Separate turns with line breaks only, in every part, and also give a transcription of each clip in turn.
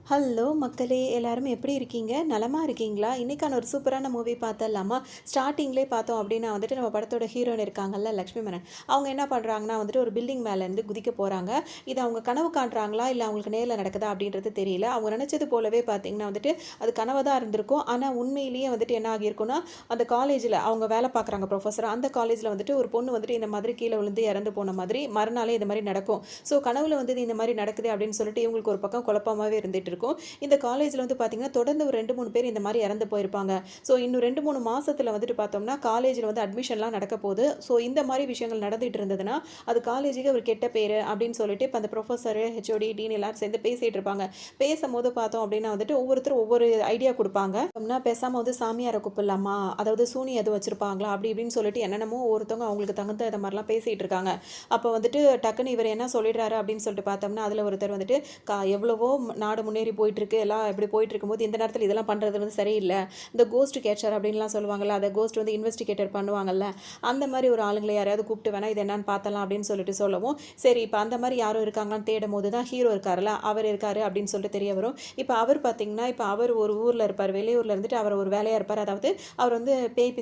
Hello மக்களே! எல்லாரும் எப்படி இருக்கீங்க? நலமா இருக்கீங்களா? இன்னைக்கான ஒரு சூப்பரான மூவி பார்த்தரலாமா? ஸ்டார்ட்டிங்லேயே பார்த்தோம் அப்படின்னா வந்துட்டு, நம்ம படத்தோட ஹீரோயின் இருக்காங்கல்ல, லக்ஷ்மி மேனன். அவங்க என்ன பண்றாங்கன்னா வந்துட்டு, ஒரு பில்டிங் மேலேருந்து குதிக்க போறாங்க. இது அவங்க கனவு காண்றாங்களா? இல்ல அவங்களுக்கு நேர்ல நடக்குதா? அப்படின்றது தெரியல. அவங்க நெனச்சது போலவே பார்த்தீங்கன்னா வந்துட்டு, அது கனவா தான் இருந்திருக்கும். ஆனா உண்மையிலேயே வந்துட்டு என்ன ஆகியிருக்கும்னா, அந்த காலேஜ்ல அவங்க வேலை பார்க்குறாங்க புரொஃபஸரா. அந்த காலேஜ்ல வந்துட்டு ஒரு பொண்ணு வந்துட்டு இந்த மாதிரி கீழ விழுந்து இறந்து போன மாதிரி, மறுநாளே இது மாரி நடக்கும். ஸோ கனவுல வந்து இது இந்த மாரி நடக்குதே அப்படின்னு சொல்லிட்டு, இவங்களுக்கு ஒரு பக்கம் குழப்பமாவே இருந்துட்டு இருக்கும். இந்த காலேஜ்ல வந்து பார்த்தீங்கன்னா, தொடர்ந்து ஒரு 2, 3 பேர் இந்த மாரி இறந்து போயிருப்பாங்க. ஸோ இன்னும் 2, 3 மாசத்துல வந்துட்டு பார்த்தோம்னா, காலேஜ்ல வந்து அட்மிஷன்லாம் நடக்க போது. ஸோ இந்த மாரி விஷயங்கள் நடந்துட்டு இருந்ததுன்னா, அது காலேஜுக்கு ஒரு கெட்ட பேரு அப்படின்னு சொல்லிட்டு, இப்ப அந்த புரொஃபசரு, ஹெச்ஓடி, டீன் எல்லாரும் சேர்ந்து பேசிட்டு இருப்பாங்க. பேசம்போது பார்த்தோம் அப்படின்னா வந்துட்டு, ஒவ்வொருத்தரும் ஒவ்வொரு ஐடியா குடுப்பாங்க. பேசாம வந்து சாமியார கூப்பிடலாமா? அதாவது சூனியம் எதுவும் வச்சிருப்பாங்களா? அப்படி இப்படின்னு சொல்லிட்டு என்னென்னமோ ஒவ்வொருத்தவங்க அவங்களுக்கு தகுந்த இது மாரிலாம் பேசிட்டு இருக்காங்க. அப்ப வந்துட்டு டக்குனு இவரு என்ன சொல்லிடுறாரு அப்படின்னு சொல்லிட்டு பார்த்தோம்னா, அதுல ஒருத்தர் வந்துட்டு, எவ்வளவோ நாடு முன்னேறி போயிட்டுருக்கு. எல்லாம் இப்படி போயிட்டுருக்கும்போது, இந்த நேரத்தில இதெல்லாம் பண்றது வந்து சரியில்ல. இந்த கோஸ்ட் கேச்சர் அப்படின்லாம் சொல்லுவாங்கல்ல, அத கோஸ்ட் வந்து இன்வெஸ்டிகேட்டர் பண்ணுவாங்கல்ல, அந்த மாரி ஒரு ஆளுங்கள யாரையாவது கூப்பிட்டு வேணா இது என்னன்னு பார்த்தரலாம் அப்படின்னு சொல்லிட்டு சொல்லவும், சரி இப்ப அந்த மாரி யாரும் இருக்காங்களான்னு தேடும்போது தான் ஹீரோ இருக்காருல்ல, அவர் இருக்காரு அப்படின்னு சொல்லிட்டு தெரிய வரும். இப்ப அவர் பார்த்தீங்கன்னா, இப்ப அவர் ஒரு ஊர்ல இருப்பாரு. வெளியூர்ல இருந்துட்டு அவர் ஒரு வேலையா இருப்பாரு. அதாவது அவர் வந்து பேய்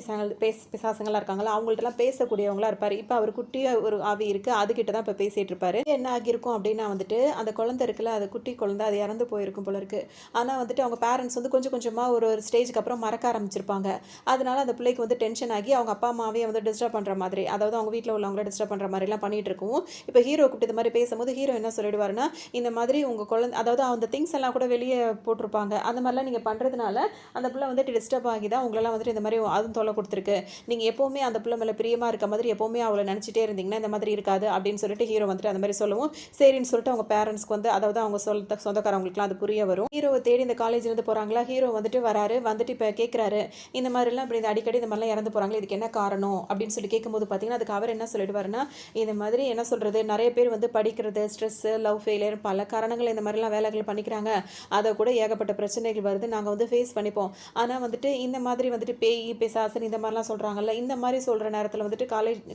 பிசாசுங்கலாம் இருக்காங்கல்ல, அவங்கள்ட்டலாம் பேசக்கூடியவங்களா இருப்பாரு. இப்ப அவர் குட்டியா ஒரு ஆவி இருக்கு. அதுகிட்ட தான் இப்ப பேசிட்டு இருப்பாரு. என்ன ஆகியிருக்கும் அப்படின்னா வந்துட்டு, அந்த குழந்தை இருக்குல்ல, அது குட்டி குழந்தை அது இறந்து போயிருக்கும் போல இருக்கு. ஆனா வந்துட்டு அவங்க பேரண்ட்ஸ் வந்து கொஞ்சம் கொஞ்சமா ஒரு ஒரு ஸ்டேஜ்க்கு அப்புறம் மறக்க ஆரம்பிச்சிருப்பாங்க. அதனால அந்த பிள்ளைக்கு வந்து டென்ஷன் ஆகி அவங்க அப்பா, அம்மாவையே வந்து டிஸ்டர்ப் பண்ற மாதிரி, அதாவது அவங்க வீட்ல உள்ளவங்கள டிஸ்டர்ப் பண்ற மாரிலாம் பண்ணிட்டு இருக்கவும், இப்ப ஹீரோ கூப்பிட்டு இது மாரி பேசும்போது, ஹீரோ என்ன சொல்லிடுவாருன்னா, இந்த மாதிரி உங்க குழந்தை அதாவது அந்த திங்ஸ் எல்லாம் கூட வெளிய போட்டிருப்பாங்க. அந்த மாரிலாம் நீங்க பண்றதுனால, அந்த பிள்ளை வந்துட்டு டிஸ்டர்ப் ஆகி தான் உங்களலாம் வந்துட்டு இந்த மாரி அதுவும் தொல்ல குடுத்துருக்கு. நீங்க எப்பவுமே அந்த பிள்ளை மேல பிரியமா இருக்க மாதிரி எப்பவுமே அவள நெனச்சிட்டே இருந்தீங்கன்னா, இந்த மாதிரி இருக்காது அப்படின்னு சொல்லிட்டு ஹீரோ வந்துட்டு அந்த மாரி சொல்லவும், சரின்னு சொல்லிட்டு அவங்க பேரண்ட்ஸ்க்கு வந்து அதாவது அவங்க சொந்தக்காரவங்களுக்குலாம் அது புரிய வரும். ஹீரோவ தேடி இந்த காலேஜ்லேருந்து போறாங்களா, ஹீரோ வந்துட்டு வராரு. வந்துட்டு இப்ப கேட்குறாரு, இந்த மாதிரிலாம் இப்படி அடிக்கடி இந்த மாதிரிலாம் இறந்து போறாங்களே, இதுக்கு என்ன காரணம்? அப்படின்னு சொல்லி கேட்கும்போது பார்த்தீங்கன்னா, அதுக்கு அவர் என்ன சொல்லிடுவாருன்னா, இந்த மாதிரி என்ன சொல்றது, நெறைய பேர் வந்து படிக்கிறது, ஸ்ட்ரெஸ்ஸு, லவ் ஃபெயிலியர் பல காரணங்கள் இந்த மாதிரிலாம் வேலைகள் பண்ணிக்கிறாங்க. அத கூட ஏகப்பட்ட பிரச்சனைகள் வருது. நாங்க வந்து ஃபேஸ் பண்ணிப்போம். ஆனா வந்துட்டு இந்த மாதிரி வந்துட்டு பேய், பிசாசுன்னு இந்த மாதிரிலாம் சொல்றாங்கல்ல, இந்த மாதிரி சொல்ற நேரத்தில வந்துட்டு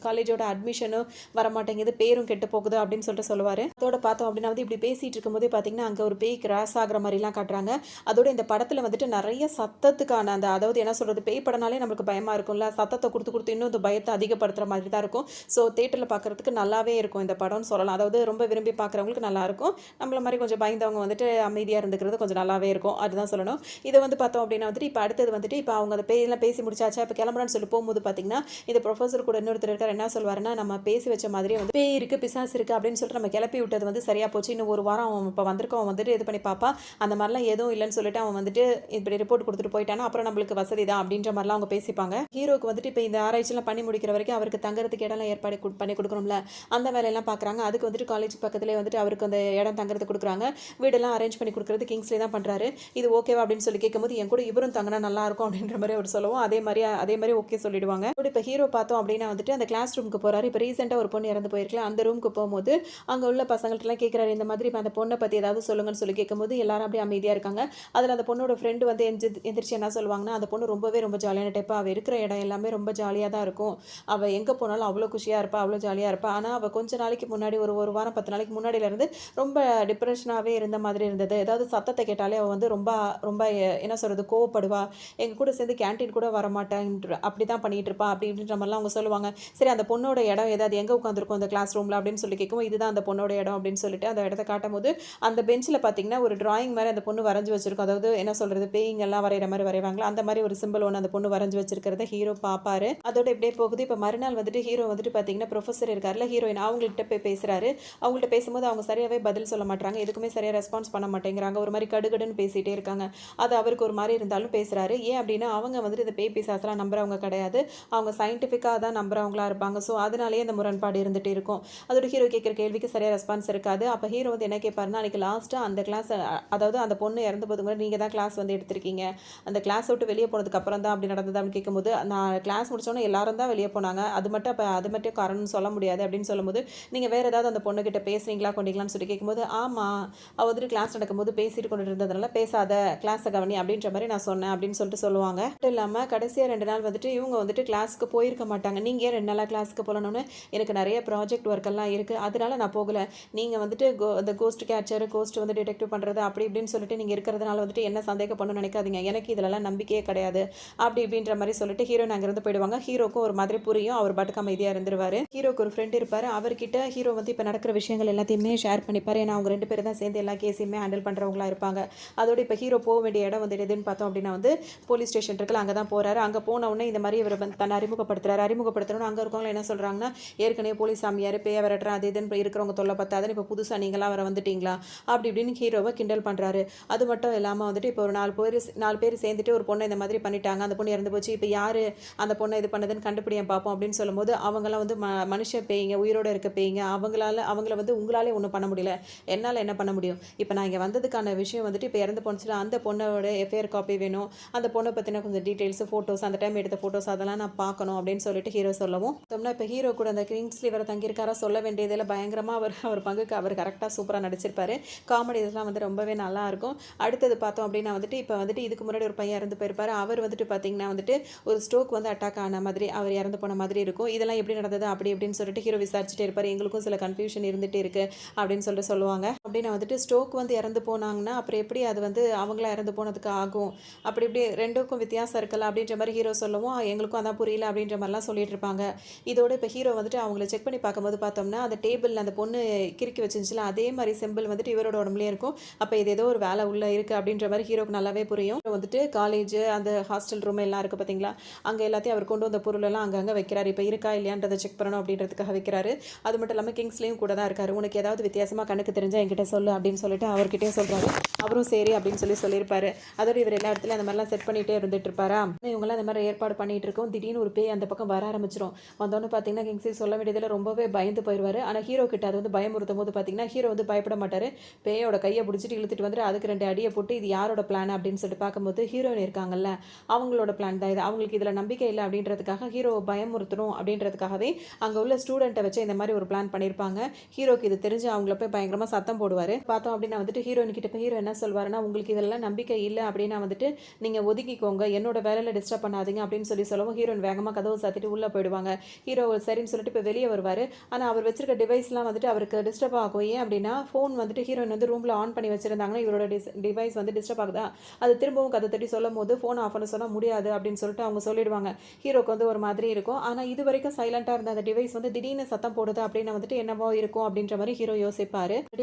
காலேஜோட அட்மிஷனும் வரமாட்டேங்குது, பேரும் கெட்டு போகுது அப்படின்னு சொல்லிட்டு சொல்லுவாரு. அதோட பார்த்தோம் அப்படின்னா வந்து இப்படி பேசிட்டு இருக்கும்போதே பார்த்தீங்கன்னா, அங்க ஒரு பேய் கிராஸ் ஆகுற மாரிலாம் காட்டுறாங்க. அதோட இந்த படத்துல வந்துட்டு நெறைய சத்தத்துக்கான அந்த அதாவது என்ன சொல்றது, பேய் படம்னாலே நமக்கு பயமா இருக்கும்ல. சத்தத்த குடுத்து குடுத்து இன்னும் இந்த பயத்த அதிகப்படுத்துற மாதிரி தான் இருக்கும். ஸோ தியேட்டர்ல பார்க்கறதுக்கு நல்லாவே இருக்கும் இந்த படம்னு சொல்லலாம். அதாவது ரொம்ப விரும்பி பார்க்குறவங்களுக்கு நல்லாருக்கும். நம்மள மாரி கொஞ்சம் பயந்தவங்க வந்துட்டு அமைதியா இருந்துக்கிறது கொஞ்சம் நல்லாவே இருக்கும். அதுதான் சொல்லணும். இத வந்து பார்த்தோம் அப்டின்னா வந்துட்டு, இப்ப அடுத்தது வந்துட்டு, இப்ப அவங்க அந்த பேயெல்லாம் பேசி முடிச்சாச்சா, இப்ப கிளம்புறான்னு சொல்லி போம்போது பார்த்தீங்கன்னா, இந்த புரொஃபசர் கூட இன்னொருத்தர் இருக்காரு. என்ன சொல்வாருன்னா, நம்ம பேசி வச்ச மாதிரியே வந்து பேய் இருக்கு, பிசாசு இருக்கு அப்டின்னு சொல்லிட்டு நம்ம கிளப்பி விட்டது வந்து சரியா போச்சு. இன்னும் ஒரு வாரம் அவன் இப்ப வந்திருக்கவன் அவன் வந்துட்டு இது பண்ணி பார்ப்பான். அந்த மாரிலாம் எதுவும் இல்லன்னு சொல்லிட்டு அவன் வந்துட்டு இப்படி ரிப்போர்ட் குடுத்துட்டு போயிட்டான்னா, அப்புறம் நம்மளுக்கு வசதி தான் அப்படின்ற மாரிலாம் அவங்க பேசிப்பாங்க. ஹீரோக்கு வந்துட்டு இப்ப இந்த ஆராய்ச்சிலாம் பண்ணி முடிக்கிற வரைக்கும் அவருக்கு தங்குறதுக்கு இடம்லாம் ஏற்பாடு பண்ணி குடுக்கணும்ல. அந்த வேலையெல்லாம் பார்க்குறாங்க. அதுக்கு வந்துட்டு காலேஜ் பக்கத்திலேயே வந்துட்டு அவருக்கு அந்த இடம் தங்குறதுக்கு குடுக்குறாங்க. வீடெல்லாம் அரேஞ்ச் பண்ணி குடுக்குறது கிங்ஸ்லயே தான் பண்றாரு. இது ஓகேவா அப்படின்னு சொல்லி கேட்கும்போது, என் கூட இவரும் தங்குனா நல்லாருக்கும் அப்படின்ற மாரி அவர் சொல்லவும், அதே மாரி ஓகே சொல்லிடுவாங்க. இப்ப ஹீரோ பார்த்தோம் அப்படின்னா வந்துட்டு அந்த கிளாஸ் ரூமுக்கு போறாரு. இப்ப ரீசென்ட்டா ஒரு பொண்ணு இறந்து போயிருக்குல்ல, அந்த ரூமுக்கு போம்போது, அங்க உள்ள பசங்கள்ட்டலாம் கேட்குறாரு. இந்த மாதிரி அந்த பொண்ண பத்தி ஏதாவது சொல்லுங்கன்னு சொல்லி கேட்கும்போது, எல்லாரும் அப்படியே அமைதியா இருக்காங்க. அதில அந்த பொண்ணோட ஃப்ரெண்டு வந்து எந்திரிச்சு என்ன சொல்லுவாங்கன்னா, அந்த பொண்ணு ரொம்ப ஜாலியான டைப்பு. அவ இருக்கிற இடம் எல்லாமே ரொம்ப ஜாலியா தான் இருக்கும். அவ எங்க போனாலும் அவ்ளோ குஷியா இருப்பா, அவ்ளோ ஜாலியா இருப்பா. ஆனா, அவ கொஞ்ச நாளைக்கு முன்னாடி ஒரு 1 வாரம் 10 நாளைக்கு முன்னாடிலருந்து ரொம்ப டிப்ரஷனாவே இருந்த மாதிரி இருந்தது. ஏதாவது சத்தத்த கேட்டாலே அவ வந்து ரொம்ப ரொம்ப என்ன சொல்றது கோவப்படுவா. எங்க கூட சேர்ந்து கேன்டீன் கூட வரமாட்டேன்ற அப்படிதான் பண்ணிட்டு இருப்பா. அப்படி இப்படின்ற மாரிலாம் அவங்க சொல்லுவாங்க. சரி அந்த பொண்ணோட இடம் ஏதாவது எங்க உட்காந்துருக்கும் அந்த கிளாஸ் ரூம்ல அப்படின்னு சொல்லி கேட்கவும், இதுதான் அந்த பொண்ணோட இடம் அப்படின்னு சொல்லிட்டு அந்த இடத்த காட்டும்போது, அந்த பெஞ்ச்ல பார்த்தீங்கன்னா, ஒரு டிராயிங் மாரி அந்த பொண்ணு வரைஞ்சு வச்சிருக்கும். அதாவது என்ன சொல்றது, பேய்ங்கலாம் வரையிற மாரி வரைவாங்கல்ல, அந்த மாரி ஒரு சிம்பல் ஒண்ணு அந்த பொண்ணு வரைஞ்சு வச்சிருக்கிறத ஹீரோ பாப்பாரு. அதோட இப்படியே போகுது. இப்ப மறுநாள் வந்துட்டு ஹீரோ வந்துட்டு பார்த்தீங்கன்னா, புரொஃபசர் இருக்கார்ல, ஹீரோயின் அவங்கள்ட்ட போய் பேசுறாரு. அவங்கள்ட்ட பேசும்போது அவங்க சரியாவே பதில் சொல்ல மாட்றாங்க. எதுக்குமே சரியா ரெஸ்பான்ஸ் பண்ண மாட்டேங்கிறாங்க. ஒரு மாரி கடுகடுன்னு பேசிட்டே இருக்காங்க. அது அவருக்கு ஒரு மாரி இருந்தாலும் பேசுறாரு. ஏன் அப்டின்னா, அவங்க வந்துட்டு இந்த பேய் பிசாசெல்லாம் நம்புறவங்க கிடையாது. அவங்க சயின்டிஃபிக்கா தான் நம்புறவங்களா இருப்பாங்க. ஸோ, அதனாலேயே அந்த முரண்பாடு இருந்துட்டே இருக்கும். அதோட ஹீரோ கேட்கிற கேள்விக்கு சரியா ரெஸ்பான்ஸ் இருக்காது. அப்ப ஹீரோ வந்து என்ன கேட்பாருன்னா, அன்னைக்கு லாஸ்ட்டா அந்த கிளாஸ் அதாவது அந்த பொண்ணு இறந்து போதுக்கு முன்னாடி நீங்க தான் கிளாஸ் வந்து எடுத்திருக்கீங்க. அந்த கிளாஸ் விட்டு வெளிய போனதுக்கு அப்புறம் தான் அப்படி நடந்தது அப்படின்னு கேட்கும்போது, நான் கிளாஸ் முடிச்சோனே எல்லாரும் தான் வெளிய போனாங்க. அது மட்டும் காரணம்னு சொல்ல முடியாது அப்படின்னு சொல்லும்போது, நீங்க வேற ஏதாவது அந்த பொண்ணுகிட்ட பேசுனீங்களா, கொண்டீங்களான்னு சொல்லி கேட்கும்போது, ஆமா. அவ வந்துட்டு கிளாஸ் நடக்கும்போது பேசிட்டு கொண்டு இருந்ததுனால, பேசாத கிளாஸ கவனி அப்படின்ற மாரி நான் சொன்னேன் அப்படின்னு சொல்லிட்டு சொல்லுவாங்க. மட்டும் இல்லாம கடைசியா 2 நாள் வந்துட்டு இவங்க வந்துட்டு கிளாஸ்க்கு போயிருக்க மாட்டாங்க. நீங்க ஏன் 2 நாளா கிளாஸ்க்கு போலன்னோனே, எனக்கு நெறைய ப்ராஜெக்ட் ஒர்க் எல்லாம் இருக்கு. அதனால நான் போகல. நீங்க வந்துட்டு அந்த கோஸ்ட் கேச்சர், கோஸ்ட் வந்து டிடெக்டிவ் பண்றது பண்ணுறது அப்படி இப்படின்னு சொல்லிட்டு நீங்கள் இருக்கிறதுனால வந்துட்டு என்ன சந்தேகம் பண்ணணும்னு நினைக்காதீங்க, எனக்கு இதிலலாம் நம்பிக்கையே கிடையாது அப்படி இப்படின்ற மாதிரி சொல்லிட்டு ஹீரோயின் அங்கேருந்து போயிடுவாங்க. ஹீரோக்கும் ஒரு மாதிரி புரியும், அவர் பாட்டுக்கு அமைதியாக இருந்துருவார். ஹீரோக்கு ஒரு ஃப்ரெண்ட் இருப்பார், அவர்கிட்ட ஹீரோ வந்து இப்போ நடக்கிற விஷயங்கள் எல்லாத்தையுமே ஷேர் பண்ணிப்பார். ஏன்னா அவங்க 2 பேரும் தான் சேர்ந்து எல்லா கேஸையுமே ஹேண்டில் பண்ணுறவங்களா இருப்பாங்க. அதோட இப்போ ஹீரோ போக வேண்டிய இடம் வந்துட்டு எதுன்னு பார்த்தோம் அப்படின்னா வந்து போலீஸ் ஸ்டேஷன் இருக்குல்ல, அங்கே தான் போகிறாரு. அங்கே போன உடனே இந்த மாதிரி இவர் வந்து தன்னை அறிமுகப்படுத்துறோன்னு அங்கே இருக்கவங்க என்ன சொல்கிறாங்கன்னா, ஏற்கனவே போலீஸ் சாமியார் பேய விரட்டுறா அது இதுன்னு இருக்கிறவங்க தொல்லை பத்தாதுன்னு இப்போ புதுசாக நீங்களாம் வர வந்துட்டீங்களா அப்படி இப்படின்னு ஹீரோவை கிண்டல் பண்ணுறாரு. அது மட்டும் இல்லாமல் வந்துட்டு இப்போ ஒரு 4 பேர் சேர்ந்துட்டு ஒரு பொண்ணை இந்த மாதிரி பண்ணிட்டாங்க, அந்த பொண்ணு இறந்து போச்சு, இப்போ யார் அந்த பொண்ணை இது பண்ணதுன்னு கண்டுபிடியன் பார்ப்போம் அப்படின்னு சொல்லும்போது அவங்களாம் வந்து மனுஷ பேய்ங்க, உயிரோடு இருக்க பேய்ங்க, அவங்கள வந்து உங்களாலே ஒன்றும் பண்ண முடியல, என்னால் என்ன பண்ண முடியும், இப்போ நான் இங்கே வந்ததுக்கான விஷயம் வந்துட்டு இப்போ இறந்து போனுச்சுன்னா அந்த பொண்ணோட எஃப்ஐஆர் காப்பி வேணும், அந்த பொண்ணை பற்றின கொஞ்சம் டீட்டெயில்ஸ் ஃபோட்டோஸ் அந்த டைம் எடுத்த ஃபோட்டோஸ் அதெல்லாம் நான் பார்க்கணும் அப்படின்னு சொல்லிட்டு ஹீரோ சொல்லவும் இப்போ ஹீரோ கூட அந்த கிங்ஸ்லி வர தங்கியிருக்காரா சொல்ல வேண்டியதில் பயங்கரமாக அவர் பங்குக்கு அவர் கரெக்டாக சூப்பராக நடிச்சிருப்பாரு. காமெடி இதெல்லாம் வந்து ரொம்பவே நல்லா இருக்கும். அடுத்தது பார்த்தோம் அப்படின்னா வந்துட்டு இப்போ வந்துட்டு இதுக்கு முன்னாடி ஒரு பையன் இறந்து போயிருப்பாரு. அவர் வந்துட்டு பார்த்தீங்கன்னா வந்துட்டு ஒரு ஸ்ட்ரோக் வந்து அட்டாக் ஆன மாதிரி அவர் இறந்து போன மாதிரி இருக்கும். இதெல்லாம் எப்படி நடந்தது அப்படி இப்படின்னு சொல்லிட்டு ஹீரோ விசாரிச்சுட்டே இருப்பார். எங்களுக்கும் சில கன்ஃபியூஷன் இருந்துகிட்டே இருக்கு அப்படின்னு சொல்லிட்டு சொல்லுவாங்க. அப்படின்னா வந்துட்டு ஸ்ட்ரோக் வந்து இறந்து போனாங்கன்னா அப்புறம் எப்படி அது வந்து அவங்களா இறந்து போனதுக்கு ஆகும், அப்படி இப்படி ரெண்டுக்கும் வித்தியாசம் இருக்கல அப்படின்ற மாதிரி ஹீரோ சொல்லவும் எங்களுக்கும் அதான் புரியல அப்படின்ற மாதிரிலாம் சொல்லிட்டு இருப்பாங்க. இதோட இப்போ ஹீரோ வந்துட்டு அவங்கள செக் பண்ணி பார்க்கும்போது பார்த்தோம்னா அந்த டேபிளில் அந்த பொண்ணு கிறுக்கி வச்சுருந்துச்சுல அதே மாதிரி சிம்பிள் வந்துட்டு இவரோட உடம்புலேயே இருக்கும். அப்போ இது ஏதோ ஒரு வேலை உள்ள இருக்குது அப்படின்ற மாதிரி ஹீரோக்கு நல்லாவே புரியும். வந்துட்டு காலேஜ் அந்த ஹாஸ்டல் ரூம் எல்லாம் இருக்குது பார்த்தீங்களா, அங்கே எல்லாத்தையும் அவர் கொண்டு வந்த பொருளெல்லாம் அங்கங்கே வைக்கிறாரு. இப்போ இருக்கா இல்லையான்றதை செக் பண்ணணும் அப்படின்றதுக்காக வைக்கிறாரு. அது மட்டும் இல்லாமல் கிங்ஸ்லேயும் கூட தான் இருக்காரு. உனக்கு ஏதாவது வித்தியாசமாக கணக்கு தெரிஞ்சால் என்கிட்ட சொல்லு அப்படின்னு சொல்லிட்டு அவர்கிட்டே சொல்கிறாரு. அவரும் சரி அப்படின்னு சொல்லியிருப்பாரு. அதோட இவர் எல்லா இடத்துலையும் அந்த மாதிரிலாம் செட் பண்ணிகிட்டே இருந்துட்டு இருப்பாரா. இவங்களாம் அந்த மாதிரி ஏற்பாடு பண்ணிட்டு இருக்கோம். திடீர்னு ஒரு பேய் அந்த பக்கம் வர ஆரம்பிச்சிடும். வந்தோன்னு பார்த்தீங்கன்னா கிங்ஸ்லி சொல்ல வேண்டியதில் ரொம்பவே பயந்து போயிடுவார். ஆனால் ஹீரோ கிட்ட அது வந்து பயமுறுத்தும் போது பார்த்தீங்கன்னா ஹீரோ வந்து பயப்பட மாட்டார். பேயோட கையை பிடிச்சிட்டு இழுத்துட்டு வந்துட்டு அதுக்கு 2 அடியை போட்டு இது யாரோட பிளான் அப்படின்னு சொல்லிட்டு பார்க்கும்போது ஹீரோயின் இருக்காங்கல்ல அவங்களோட பிளான் தான் இது. அவங்களுக்கு இதில் நம்பிக்கை இல்லை அப்படின்றதுக்காக ஹீரோவை பயமுறுத்தணும் அப்படின்றதுக்காகவே அங்கே உள்ள ஸ்டூடெண்ட்டை வச்சு இந்த மாதிரி ஒரு பிளான் பண்ணியிருப்பாங்க. ஹீரோக்கு இது தெரிஞ்சு அவங்கள போய் பயங்கரமாக சத்தம் போடுவார். பார்த்தோம் அப்படின்னா வந்துட்டு ஹீரோயின் கிட்ட போய் ஹீரோ என்ன சொல்வாருன்னா, உங்களுக்கு இதெல்லாம் நம்பிக்கை இல்லை அப்படின்னா வந்துட்டு நீங்கள் ஒதுக்கிக்கோங்க, என்னோட வேலையில் டிஸ்டர்ப் பண்ணாதீங்க அப்படின்னு சொல்லவும் ஹீரோயின் வேகமாக கதவை சாத்திட்டு உள்ளே போயிடுவாங்க. ஹீரோ சரின்னு சொல்லிட்டு இப்போ வெளியே வருவார். ஆனால் அவர் வச்சிருக்க டிவைஸ்லாம் வந்துட்டு அவருக்கு டிஸ்டர்ப் ஆகும். ஏன் அப்படின்னா ஃபோன் வந்துட்டு ஹீரோயின் வந்து ரூமில் ஆன் பண்ணி வச்சிருந்தாங்கன்னா இவரோட டிவைஸ் வந்து டிஸ்டர்ப் ஆகுதா, அது திரும்பவும் கதை தட்டி சொல்லும் போது ஃபோன் ஆஃப் பண்ண சொன்னால் முடியாது அப்படின்னு சொல்லிட்டு அவங்க சொல்லிடுவாங்க. ஹீரோக்கு வந்து ஒரு மாதிரி இருக்கும். ஆனால் இது வரைக்கும் சைலண்டாக இருந்த அந்த டிவைஸ் வந்து திடீர்னு சத்தம் போடுது அப்படின்னு வந்துட்டு என்னவோ இருக்கும் அப்படின்ற மாதிரி ஹீரோ யோசிப்பார்.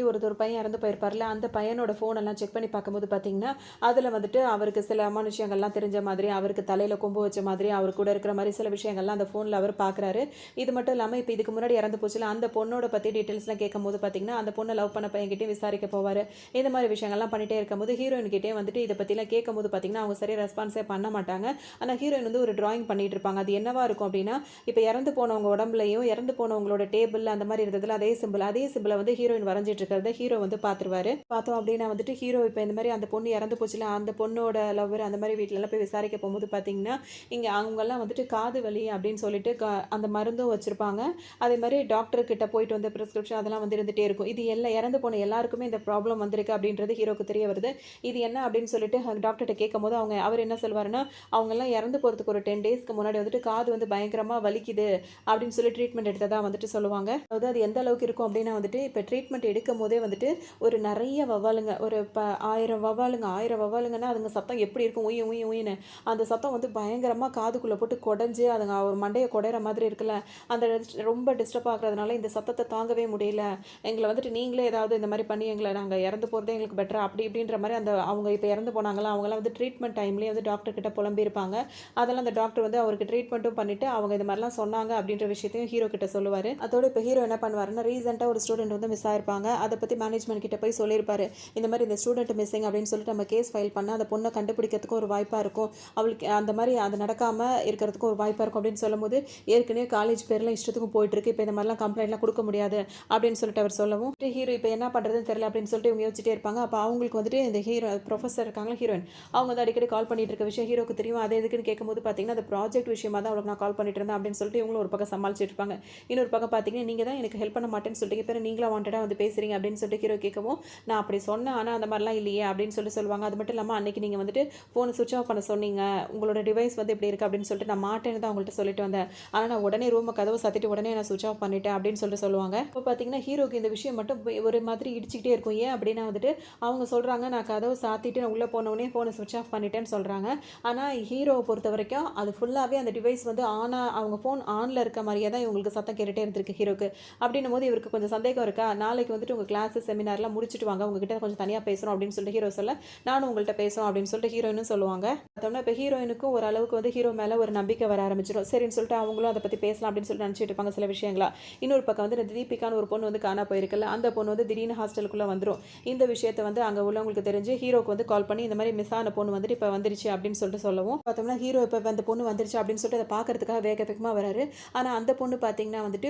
ஒரு பையன் இறந்து போயிருப்பார்ல, அந்த பையனோட ஃபோன் எல்லாம் செக் பண்ணி பார்க்கும்போது பார்த்தீங்கன்னா அதில் வந்துட்டு அவருக்கு சில விஷயங்கள்லாம் தெரிஞ்ச மாதிரி, அவருக்கு தலையில் கொம்பு வச்ச மாதிரி, அவர் கூட இருக்கிற மாதிரி சில விஷயங்கள்லாம் அந்த ஃபோனில் அவர் பார்க்குறாரு. இது மட்டும் இல்லாமல் இப்போ இதுக்கு முன்னாடி இறந்து போச்சுல அந்த பொண்ணோட பற்றி டீட்டெயில்ஸ்லாம் கேட்கும்போது பார்த்தீங்கன்னா அந்த பொண்ணை லவ் பண்ண பையன்கிட்டே விசாரிக்க போவார். இந்த மாதிரி விஷயங்கள்லாம் பண்ணிகிட்டே இருக்கும்போது ஹீரோயின்கிட்டே வந்துட்டு இதை பற்றிலாம் கேட்கும்போது பார்த்தீங்கன்னா அவங்க சரியாக ரெஸ்பான்ஸே பண்ண மாட்டாங்க. ஆனால் ஹீரோயின் வந்து ஒரு டிராயிங் பண்ணிட்டு இருப்பாங்க. அது என்னவா இருக்கும் அப்படின்னா, இப்போ இறந்து போனவங்க உடம்புலையும் இறந்து போனவங்களோட டேபிள் அந்த மாதிரி இருந்ததுல அதே சிம்பிளை வந்து ஹீரோயின் வரைஞ்சிட்டு இருக்கிறத ஹீரோ வந்து பார்த்துருவாரு. பார்த்தோம் அப்படின்னா வந்துட்டு ஹீரோ இப்போ இந்த மாதிரி அந்த பொண்ணு இறந்து போச்சுல அந்த பொண்ணோட லவ்வர் அந்த மாதிரி வீட்டிலலாம் போய் விசாரிக்க போகும்போது பார்த்தீங்கன்னா இங்கே அவங்கெல்லாம் வந்துட்டு காது வலி அப்படின்னு சொல்லிட்டு அந்த மருந்தும் வச்சுருப்பாங்க. அதே மாதிரி டாக்டர்கிட்ட போயிட்டு வந்து ப்ரிஸ்கிரிப்ஷன் அதெல்லாம் வந்து இருந்துகிட்டே இருக்கும். இது எல்லாம் இறந்து போன எல்லாருக்குமே இந்த ப்ராப்ளம் வந்திருக்கு அப்படின்றது ஹீரோக்கு தெரிய வருது. இது என்ன அப்படின்னு சொல்லிட்டு டாக்டர்கிட்ட கேட்கும் போது அவர் என்ன சொல்வாருன்னா, அவங்கெல்லாம் இறந்து போகிறதுக்கு ஒரு 10 டேஸ்க்கு முன்னாடி வந்துட்டு காது வந்து பயங்கரமாக வலிக்குது அப்படின்னு சொல்லி ட்ரீட்மெண்ட் எடுத்ததாக வந்துட்டு சொல்லுவாங்க. அதாவது அது எந்த அளவுக்கு இருக்கும் அப்படின்னா வந்துட்டு இப்போ ட்ரீட்மெண்ட் எடுக்கும் போதே வந்துட்டு ஒரு நிறைய வவ்வாலுங்க ஒரு 1000 வவ்வாலுங்கன்னா அதுங்க சத்தம் எப்படி இருக்கும், உயின்னு அந்த சத்தம் வந்து பயங்கரமாக காதுக்குள்ளே போட்டு குடஞ்சி அதுங்க ஒரு மண்டையை குடையிற மாதிரி இருக்குல்ல, அந்த ரொம்ப டிஸ்டர்ப் ஆகுறதுனால இந்த சத்தத்தை தாங்கவே முடியல, எங்களை வந்துட்டு நீங்களே ஏதாவது இந்த மாதிரி பண்ணி எங்களை நாங்கள் இறந்து போகிறதே எங்களுக்கு பெட்டரா அப்படி இப்படின்ற மாதிரி அந்த அவங்க இப்போ இறந்து போனாங்களா அவங்களாம் வந்து ட்ரீட்மெண்ட் டைம்லேயே வந்து டாக்டர் கிட்ட புலம்பியிருப்பாங்க. அதெல்லாம் அந்த டாக்டர் வந்து அவருக்கு ட்ரீட்மெண்ட்டும் பண்ணிவிட்டு அவங்க இது மாதிரிலாம் சொன்னாங்க அப்படின்ற விஷயத்தையும் ஹீரோ கிட்ட சொல்லுவார். அதோட இப்போ ஹீரோ என்ன பண்ணுவாருன்னா, ரீசெண்டாக ஒரு ஸ்டூடெண்ட் வந்து மிஸ் ஆயிருப்பாங்க. அதை பற்றி மேனேஜ்மெண்ட் கிட்ட போய் சொல்லியிருப்பாரு. இந்த மாதிரி இந்த ஸ்டூடெண்ட் மிஸ்ஸிங் அப்படின்னு சொல்லிட்டு நம்ம கேஸ் ஃபைல் பண்ண அந்த பொண்ணை கண்டுபிடிக்கிறதுக்கு ஒரு வாய்ப்பாக இருக்கும், அவளுக்கு அந்த மாதிரி அது நடக்காமல் இருக்கிறதுக்கும் ஒரு வாய்ப்பாக இருக்கும் அப்படின்னு சொல்லும்போது ஏற்கனவே காலேஜ் பேர்லாம் இஷ்டத்துக்கும் போயிட்டுருக்கு, இப்போ இந்த மாதிரிலாம் கம்ப்ளைண்ட்லாம் கொடுக்க முடியாது அப்படின்னு சொல்லிட்டு அவர் சொல்லவும் ஹீரோ இப்போ என்ன பண்ணுறதுன்னு தெரியல அப்படின்னு சொல்லிட்டு இவங்க யோசிச்சுட்டே இருப்பாங்க. அப்போ அவங்களுக்கு வந்துட்டு இந்த ப்ரொஃபஸர் இருக்காங்களா ஹீரோயின், அவங்க வந்து அடிக்கடி கால் பண்ணிட்டு இருக்க விஷயம் ஹீரோக்கு தெரியும். அது எதுக்குன்னு கேட்கும்போது பார்த்தீங்கன்னா அந்த ப்ராஜெக்ட் விஷயமா தான் அவளுக்கு நான் கால் பண்ணிட்டு இருந்தேன் அப்படின்னு சொல்லிட்டு இவங்களும் ஒரு பக்கம் சமாளிச்சுட்டு இருப்பாங்க. இன்னொரு பக்கம் பார்த்தீங்கன்னா நீங்கள் தான் எனக்கு ஹெல்ப் பண்ண மாட்டேன்னு சொல்லிட்டு பேர் நீங்களா வாண்டடாக வந்து பேசுகிறீங்க அப்படின்னு சொல்லிட்டு ஹீரோ கேட்கவும் நான் அப்படி சொன்னேன் ஆனால் அந்த மாதிரிலாம் இல்லையே அப்படின்னு சொல்லுவாங்க. அது மட்டும் இல்லாமல் அன்றைக்கி நீங்கள் வந்துட்டு ஃபோனை சுவிட்ச் ஆஃப் பண்ண சொன்னீங்க, உங்களோட டிவைஸ் வந்து இப்படி இருக்குது அப்படின்னு சொல்லிட்டு நான் மாட்டேன்னு தான் அவங்கள்ட்ட சொல்லிட்டு வந்தேன், ஆனால் நான் உடனே ரூமை கதவை சாத்திட்டு உடனே நான் சுவிட்ச் ஆஃப் பண்ணிட்டேன் அப்படின்னு சொல்லுவாங்க. இப்போ பார்த்தீங்கன்னா ஹீரோக்கு இந்த விஷயம் மட்டும் ஒரு மாதிரி இடிச்சிக்கிட்டே இருக்கும். ஏன் அப்படின்னா வந்துட்டு வந்துட்டு அவங்க சொல்கிறாங்க, நான் கதவை சாத்திட்டு நான் உள்ளே போனோடனே ஃபோனை ஸ்விட்ச் ஆஃப் பண்ணிட்டேன்னு சொல்கிறாங்க. ஆனால் ஹீரோவை பொறுத்த வரைக்கும் அது ஃபுல்லாகவே அந்த டிவைஸ் வந்து அவங்க ஃபோன் ஆனில் இருக்க மாதிரியே தான் இவங்களுக்கு சத்தம் கேட்டுகிட்டே இருந்திருக்கு ஹீரோக்கு. அப்படின்னும் போது இவருக்கு கொஞ்சம் சந்தேகம் இருக்கா, நாளைக்கு வந்துட்டு உங்கள் கிளாஸு செமினார்லாம் முடிச்சுட்டு வாங்க, உங்ககிட்ட கொஞ்சம் தனியாக பேசுகிறோம் அப்படின்னு சொல்லிட்டு ஹீரோ சொல்ல, நானும் உங்கள்கிட்ட பேசுகிறோம் அப்படின்னு சொல்லிட்டு ஹீரோயினும் சொல்லுவாங்க. பார்த்தோம்னா இப்போ ஹீரோயினுக்கும் ஓரளவுக்கு வந்து ஹீரோ மேலே ஒரு நம்பிக்கை வர ஆரம்பிச்சிடும். சரின்னு சொல்லிட்டு அவங்களும் அதை பற்றி பேசலாம் அப்படின்னு சொல்லிட்டு நினச்சிட்டு இருப்பாங்க சில விஷயங்களா. இன்னொரு பக்கம் வந்து இந்த தீபிகான்னு ஒரு பொண்ணு வந்து காணா போயிருக்குல்ல, அந்த பொண்ணு வந்து திடீர்னு ஹாஸ்டலுக்குள்ளே வந்துடும். இந்த விஷயத்தை வந்து அங்கே உள்ளவங்களுக்கு தெரிஞ்சு ஹீரோக்கு வந்து கால் பண்ணி இந்த மாதிரி மிஸ் ஆன பொண்ணு வந்துட்டு இப்போ வந்துருச்சு அப்படின்னு சொல்லிட்டு சொல்லவும், பார்த்தோம்னா ஹீரோ இப்போ அந்த பொண்ணு வந்துருச்சு அப்படின்னு சொல்லிட்டு அதை பார்க்கறதுக்காக வேக வேகமாக வராரு. ஆனால் அந்த பொண்ணு பார்த்தீங்கன்னா வந்துட்டு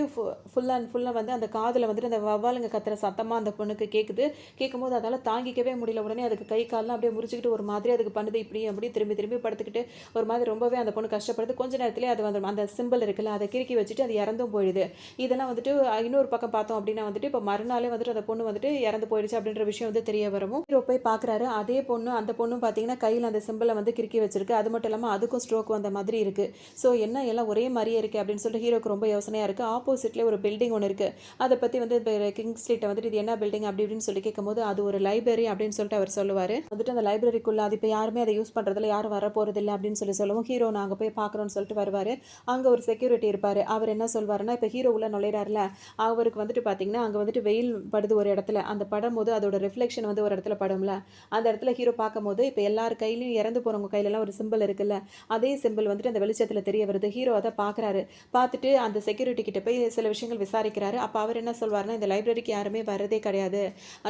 ஃபுல்லாக வந்து அந்த காதில் வந்துட்டு அந்த வவ்வாலுங்க கத்துற சத்தமாக அந்த பொண்ணுக்கு கேட்குது. கேட்கும்போது அதால் தாங்கிக்கவே முடியல. உடனே அதுக்கு கை கால்லாம் அப்படியே முறிச்சிக்கிட்டு ஒரு மாதிரி அதுக்கு பண்ணுது. இப்படி அப்படியே திரும்பி திரும்பி படுத்துக்கிட்டு ஒரு மாதிரி ரொம்பவே அந்த பொண்ணு கஷ்டப்படுது. கொஞ்ச நேரத்திலே அது வந்து அந்த சிம்பிள் இருக்குல்ல அதை கிறுக்கி வச்சுட்டு அது இறந்தும் போயிடுது. இதெல்லாம் வந்துட்டு இன்னொரு பக்கம் பார்த்தோம் அப்படின்னா வந்துட்டு இப்போ மறுநாளே வந்துட்டு அந்த பொண்ணு வந்துட்டு இறந்து போயிடுச்சு அப்படின்ற விஷயம் வந்து தெரிய வரவும் ஹீரோ போய் பார்க்குறாரு. அதே பொண்ணு அந்த பொண்ணும் பார்த்தீங்கன்னா கையில் அந்த சிம்பிளை வந்து கிறுக்கி வச்சிருக்கு. அது மட்டும் இல்லாமல் அதுக்கும் ஸ்ட்ரோக் வந்த மாதிரி இருக்குது. ஸோ என்ன எல்லாம் ஒரே மாதிரியே இருக்குது அப்படின்னு சொல்லிட்டு ஹீரோக்கு ரொம்ப யோசனையாக இருக்குது. ஆப்போசிட்லேயே ஒரு பில்டிங் ஒன்று இருக்குது. அதை பற்றி வந்து இப்போ கிங் ஸ்ட்ரீட்டை வந்துட்டு இது என்ன பில்டிங் அப்படி இப்படின்னு சொல்லி கேட்கும்போது அது ஒரு லைப்ரரி அப்படின்னு சொல்லிட்டு அவர் சொல்லுவார். வந்துட்டு அந்த லைப்ரரிக்குள்ளே அது இப்போ யாருமே அதை யூஸ் பண்ணுறதில்ல, யாரும் வர போகிறதில்ல அப்படின்னு சொல்லவும் ஹீரோ நாங்கள் போய் பார்க்குறோன்னு சொல்லிட்டு வருவார். அங்கே ஒரு செக்யூரிட்டி இருப்பார். அவர் என்ன சொல்வாருன்னா, இப்போ ஹீரோ உள்ள நுழையிறாருல, அவருக்கு வந்துட்டு பார்த்தீங்கன்னா அங்கே வந்துட்டு வெயில் படுது ஒரு இடத்துல. அந்த படும்போது அதோட ரிஃப்ளெக்ஷன் வந்து ஒரு இடத்துல படும்ல, அந்த இடத்துல ஹீரோ பார்க்கும்போது இப்போ எல்லார் கையிலையும் இறந்து போகிறவங்க கையிலலாம் ஒரு சிம்பிள் இருக்குல்ல, அதே சிம்பிள் வந்துட்டு அந்த வெளிச்சத்தில் தெரிய வருது. ஹீரோ அதை பார்க்குறாரு. பார்த்துட்டு அந்த செக்யூரிட்டி கிட்ட போய் சில விஷயங்கள் விசாரிக்கிறாரு. அப்போ அவர் என்ன சொல்வாருன்னா, இந்த லைப்ரரிக்கு யாருமே வரதே கிடையாது.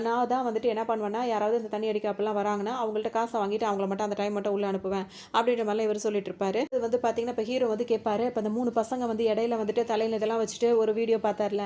நான் தான் வந்துட்டு என்ன பண்ணுவேன்னா, யாராவது இந்த தண்ணி அடிக்க அப்பெல்லாம் வராங்கன்னா அவங்கள்ட்ட காசை வாங்கிட்டு அவங்கள மட்டும் அந்த டைம் மட்டும் உள்ளே அனுப்புவேன் அப்படின்ற மாதிரிலாம் இவர் சொல்லிட்டு இருப்பாரு. இது வந்து பார்த்தீங்கன்னா இப்போ ஹீரோ வந்து கேட்பாரு. இப்போ அந்த 3 பசங்க வந்து இடையில வந்துட்டு தலையில் இதெல்லாம் வச்சுட்டு ஒரு வீடியோ பார்த்தார்ல,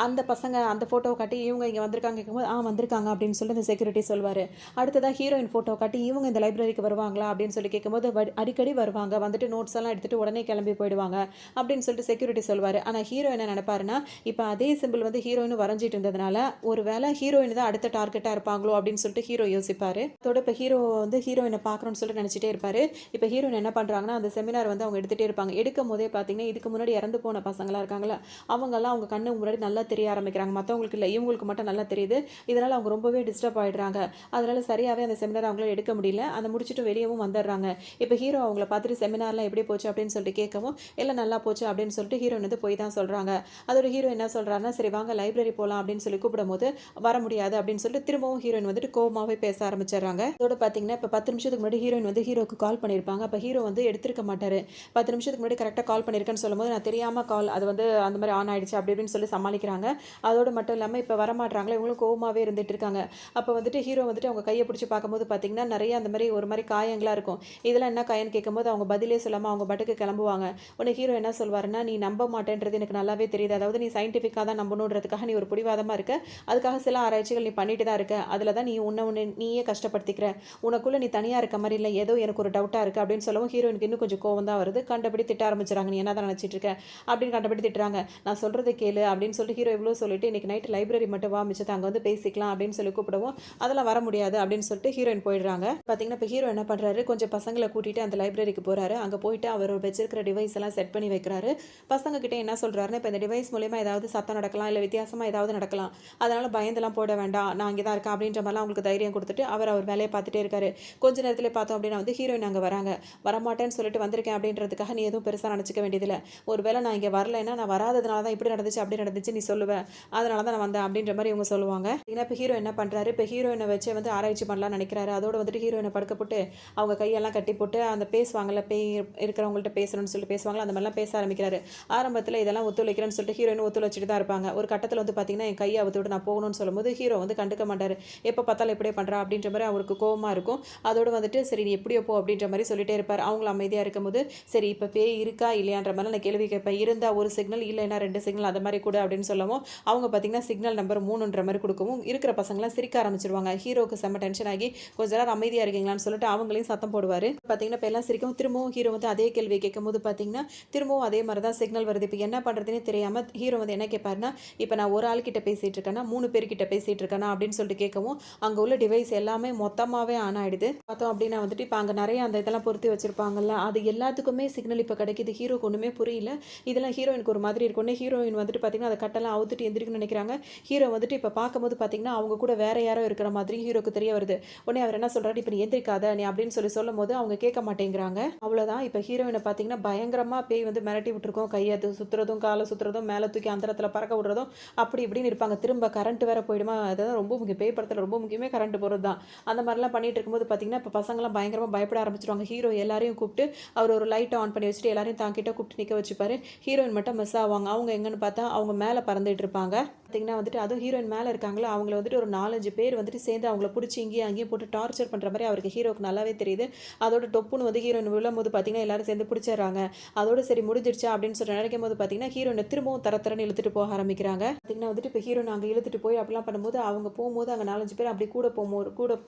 அந்த பசங்க அந்த ஃபோட்டோவை காட்டி இவங்க இங்கே வந்திருக்காங்க கேட்கும்போது வந்திருக்காங்க அப்படின்னு சொல்லி அந்த செக்யூரிட்டி சொல்வார். அடுத்ததாக ஹீரோயின் ஃபோட்டோ காட்டி இவங்க இந்த லைப்ரரிக்கு வருவாங்களா அப்படின்னு சொல்லி கேட்கும்போது அடிக்கடி வருவாங்க, வந்துட்டு நோட்ஸ் எல்லாம் எடுத்துகிட்டு உடனே கிளம்பி போயிடுவாங்க அப்படின்னு சொல்லிட்டு செக்யூரிட்டி சொல்வார். ஆனால் ஹீரோ என்ன நினைப்பாருன்னா, இப்போ அதே சிம்பிள் வந்து ஹீரோயின் வரைஞ்சிட்டு இருந்ததுனால ஒரு வேளை ஹீரோயின் தான் அடுத்த டார்கெட்டாக இருப்பாங்களோ அப்படின்னு சொல்லிட்டு ஹீரோ யோசிப்பார். அதோட இப்போ ஹீரோ வந்து ஹீரோயினை பார்க்குறோன்னு சொல்லிட்டு நினச்சிட்டே இருப்பார். இப்போ ஹீரோயின் என்ன பண்ணுறாங்கன்னா, அந்த செமினார் வந்து அவங்க எடுத்துகிட்டே இருப்பாங்க. எடுக்கும் போதே பார்த்தீங்கன்னா இதுக்கு முன்னாடி இறந்து போன பசங்களாக இருக்காங்களா, அவங்கெல்லாம் அவங்க கண்ணு முன்னாடி நல்லா தெரிய ஆரம்பிக்கிறாங்க. மற்றவங்களுக்கு இல்லை, இவங்களுக்கு மட்டும் நல்லா தெரியுது. இதனால் அவங்க ரொம்பவே டிஸ்டர்ப் ஆகிடுறாங்க. அதனால் சரியாகவே அந்த செமினார் அவங்களால எடுக்க முடியல. அதை முடிச்சுட்டு வெளியவும் வந்துடுறாங்க. இப்போ ஹீரோ அவங்கள பார்த்துட்டு செமினார்லாம் எப்படி போச்சு அப்படின்னு சொல்லிட்டு கேட்கவும், எல்லாம் நல்லா போச்சு அப்படின்னு சொல்லிட்டு ஹீரோயின் வந்து போய் தான் சொல்கிறாங்க. அதோட ஹீரோ என்ன சொல்கிறாருன்னா, சரி வாங்க லைப்ரரி போகலாம் அப்படின்னு சொல்லி கூப்பிடும்போது வர முடியாது அப்படின்னு சொல்லிட்டு திரும்பவும் ஹீரோயின் வந்துட்டு கோவமாகவே பேச ஆரம்பிச்சிடுறாங்க. அதோட பார்த்தீங்கன்னா இப்போ 10 நிமிஷத்துக்கு முன்னாடி ஹீரோயின் வந்து ஹீரோக்கு கால் பண்ணியிருப்பாங்க. அப்போ ஹீரோ வந்து எடுத்திருக்க மாட்டார். 10 நிமிஷத்துக்கு முன்னாடி கரெக்டாக கால் பண்ணியிருக்கேன்னு சொல்லும்போது, நான் தெரியாமல் கால் அது வந்து அந்த மாதிரி ஆன் ஆயிடுச்சு அப்படி இப்படின்னு சொல்லி சமாளிக்கிறாங்க. அதோடு மட்டும் இல்லாமல் இப்போ வரமாட்டாங்களே, இவங்களும் கோவமாகவே இருந்துட்டு இருக்காங்க. அப்போ வந்துட்டு ஹீரோ வந்துட்டு அவங்க கையை பிடிச்சி பார்க்கும்போது பார்த்தீங்கன்னா நிறைய அந்த மாதிரி ஒரு மாதிரி காயங்களாக இருக்கும். இதெல்லாம் என்ன காயன்னு கேட்கும்போது அவங்க பதிலே சொல்லாமல் அவங்க பாட்டுக்கு கிளம்புவாங்க. உடனே ஹீரோ என்ன சொல்வாருன்னா, நீ நம்ப மாட்டேன்றது எனக்கு நல்லாவே தெரியுது. அதாவது நீ சயின்டிஃபிக்காக தான் நம்பணுன்றதுக்காக நீ ஒரு பிடிவாதமாக இருக்க. அதுக்காக சில ஆராய்ச்சிகள் நீ பண்ணிட்டு தான் இருக்க. அதில் தான் நீ உன்னை நீயே கஷ்டப்படுத்திக்கிற. உனக்குள்ளே நீ தனியாக இருக்க மாதிரி இல்லை, ஏதோ எனக்கு ஒரு டவுட்டாக இருக்குது அப்படின்னு சொல்லவும் ஹீரோயினுக்கு இன்னும் கொஞ்சம் கோவம் தான் வருது. கண்டபடி திட்ட ஆரம்பிச்சிடறாங்க. நீ என்ன தான் நினச்சிட்டு இருக்க அப்படின்னு கண்டபடி திட்டுறாங்க. நான் சொல்கிறத கேளு அப்படின்னு சொல்லிட்டு ஹீரோ இவ்வளோ சொல்லிட்டு, இன்றைக்கி நைட்டு லைப்ரரி மட்டும் வா, மிச்சத்தை அங்கே வந்து பேசிக்கலாம் அப்படின்னு சொல்லி கூப்பிடுவோம். அதெல்லாம் வர முடியாது அப்படின்னு சொல்லிட்டு ஹீரோயின் போயிடுறாங்க. பார்த்தீங்கன்னா இப்போ ஹீரோ என்ன பண்ணுறாரு, கொஞ்சம் பசங்களை கூட்டிகிட்டு அந்த லைப்ரரிக்கு போகிறாரு. அங்கே போயிட்டு அவர் வச்சிருக்கிற டிவைஸ் எல்லாம் செட் பண்ணி வைக்கிறாரு. பசங்க கிட்டே என்ன சொல்கிறாருன்னா, இப்போ இந்த டிவைஸ் மூலமா ஏதாவது சத்தம் நடக்கலாம், இல்லை வித்தியாசமாக ஏதாவது நடக்கலாம், அதனால் பயந்தெல்லாம் போட வேண்டாம், நான் இங்கே தான் இருக்கேன் அப்படின்ற மாதிரிலாம் அவங்களுக்கு தைரியம் கொடுத்துட்டு அவர் வேலையை பார்த்துட்டே இருக்காரு. கொஞ்ச நேரத்தில் பார்த்தோம் அப்படின்னா வந்து ஹீரோயின் அங்கே வராங்க. வரமாட்டேன்னு சொல்லிட்டு வந்திருக்கேன் அப்படின்றதுக்காக நீ எதுவும் பெருசாக நினச்சிக்க வேண்டியதில்லை. ஒருவேளை நான் இங்கே வரலைன்னா, நான் வராததுனால தான் இப்படி நடந்துச்சு அப்படி நடந்துச்சு நீ சொல்லுவேன், அதனால தான் நான் வந்தேன் அப்படின்ற மாதிரி இவங்க சொல்லுவாங்க. இப்போ ஹீரோ என்ன பண்ணுறாரு, இப்போ ஹீரோயினை வச்சு வந்து ஆராய்ச்சி பண்ணலாம்னு நினைக்கிறாரு. அதோடு வந்துட்டு ஹீரோயினை படுக்க போட்டு அவங்க கையெல்லாம் கட்டி போட்டு அந்த பேசுவாங்கள்ல, பேய் இருக்கிறவங்கள்ட்ட பேசணும்னு சொல்லிட்டு பேசுவாங்களா, அந்த மாதிரிலாம் பேச ஆரம்பிக்கிறாரு. ஆரம்பத்தில் இதெல்லாம் ஒத்துழைக்கிறேன்னு சொல்லிட்டு ஹீரோயின் ஒத்துழைச்சிட்டு தான் இருப்பாங்க. ஒரு கட்டத்தில் வந்து பார்த்தீங்கன்னா என் கையை அவுத்து விட்டு நான் போகணும்னு சொல்லும்போது ஹீரோ வந்து கண்டுக்க மாட்டார். எப்போ பார்த்தாலும் இப்படியே பண்ணுறா அப்படின்ற மாதிரி அவருக்கு கோவமாக இருக்கும். அதோடு வந்துட்டு சரி நீ எப்படியோ போ அப்படின்ற மாதிரி சொல்லிட்டே இருப்பார். அவங்களும் அமைதியாக இருக்கும்போது சரி இப்போ பேய் இருக்கா இல்லையான்ற மாதிரி நான் கேள்வி கேட்பேன். இருந்தால் ஒரு சிக்னல், இல்லைன்னா 2 சிக்னல் அந்த மாதிரி கூட அப்படின்னு சொல்லவும் அவங்க பார்த்தீங்கன்னா சிக்னல் நம்பர் 3ன்ற மாதிரி கொடுக்கவும் இருக்கிற பசங்களாம் சிரிக்க ஆரம்பிச்சிருவாங்க. ஹீரோக்கு செம்ம டென்ஷன் ஆகி கொஞ்ச நேரம் அமைதியாக இருக்கீங்களான்னு சொல்லிட்டு அவங்களையும் சத்தம் போடுவார். பார்த்தீங்கன்னா இப்போ எல்லாம் சிரிக்கவும் திரும்பவும் ஹீரோ வந்து அதே கேள்வி கேட்கும்போது பார்த்தீங்கன்னா திரும்பவும் அதே மாதிரி தான் சிக்னல் வருது. இப்போ என்ன பண்ணுறதுனே தெரியாமல் ஹீரோ வந்து என்ன கேட்பாருன்னா, இப்போ நான் ஒரு ஆள்கிட்ட பேசிகிட்டு இருக்கேன்னா 3 பேர்கிட்ட பேசிகிட்டு இருக்கேனா அப்படின்னு சொல்லிட்டு கேட்கவும் அங்கே உள்ள டிவைஸ் எல்லாமே மொத்தமாகவே ஆன் ஆகிடுது. பார்த்தோம் அப்படின்னா வந்துட்டு இப்போ அங்கே நிறைய அந்த இதெல்லாம் பொருத்தி வச்சுருப்பாங்கல்ல, அது எல்லாத்துக்குமே சிக்னல் இப்போ கிடைக்கிது. ஹீரோக்கு ஒன்றுமே புரியல. இதெல்லாம் ஹீரோயினுக்கு ஒரு மாதிரி இருக்குன்னு ஹீரோயின் வந்துட்டு பார்த்தீங்கன்னா அதை கட்டெல்லாம் அவுத்துட்டு எந்திரிக்கணும்னு நினைக்கிறாங்க. ஹீரோ வந்துட்டு இப்போ பார்க்கும்போது பார்த்தீங்கன்னா அவங்க கூட வேற யாரோ இருக்கிற மாதிரி ஹீரோக்கு தெரிய வருது. உடனே அவர் என்ன சொல்றாரு, "இப்ப நீ எந்திரிக்காத நீ" அப்படின்னு சொல்லும்போது அவங்க கேட்க மாட்டேங்கிறாங்க. அவ்வளோதான். இப்ப ஹீரோயின பார்த்தீங்கன்னா, பயங்கரமா பேய் வந்து மிரட்டி விட்டுருக்கும். கைய சுத்துறதும், கால சுத்துறதும், மேல தூக்கி அந்தரத்துல பறக்க விடுறதும், அப்படி இப்படின்னு இருப்பாங்க. திரும்ப கரண்ட் வேற போயிடுமா, அதுதான் ரொம்ப முக்கியம். பேய் படத்துல ரொம்ப முக்கியமே கரண்ட் போறது தான். அந்த மாரிலாம் பண்ணிட்டு இருக்கும்போது பார்த்தீங்கன்னா, இப்ப பசங்கலாம் பயங்கரமா பயப்பட ஆரம்பிச்சுருவாங்க. ஹீரோ எல்லாரையும் கூப்பிட்டு, அவர் ஒரு லைட்ட ஆன் பண்ணி வச்சுட்டு எல்லாரையும் கிட்ட கூப்பிட்டு நிக்க வச்சுப்பாரு. ஹீரோயின் மட்டும் மிஸ் ஆவாங்க. அவங்க எங்கன்னு பார்த்தா, அவங்க மேல பறந்துட்டு இருப்பாங்க. பார்த்தீங்கன்னா வந்துட்டு, அதுவும் ஹீரோயின் மேல இருக்காங்களா, அவங்கள வந்துட்டு ஒரு 4, 5 பேர் வந்துட்டு சேர்ந்து அவங்கள புடிச்சு இங்கேயும் அங்கேயும் போட்டு டார்ச்சர் பண்ற மாரி அவருக்கு ஹீரோக்கு நல்லாவே தெரியுது. அதோட டொப்புன்னு வந்து ஹீரோயின் விழும்போது பார்த்தீங்கன்னா, எல்லாரும் சேர்ந்து புடிச்சிடுறாங்க. அதோட சரி முடிஞ்சிருச்சா அப்படின்னு சொல்லி நினைக்கும்போது பார்த்தீங்கன்னா, ஹீரோயின திரும்பவும் தரன்னு இழுத்துட்டு போக ஆரம்பிக்கிறாங்க. பார்த்தீங்கன்னா வந்துட்டு, இப்ப ஹீரோயின் அங்க இழுத்துட்டு போய் அப்படிலாம் பண்ணும்போது, அவங்க போம்போது அங்க 4, 5 பேர் அப்படி கூட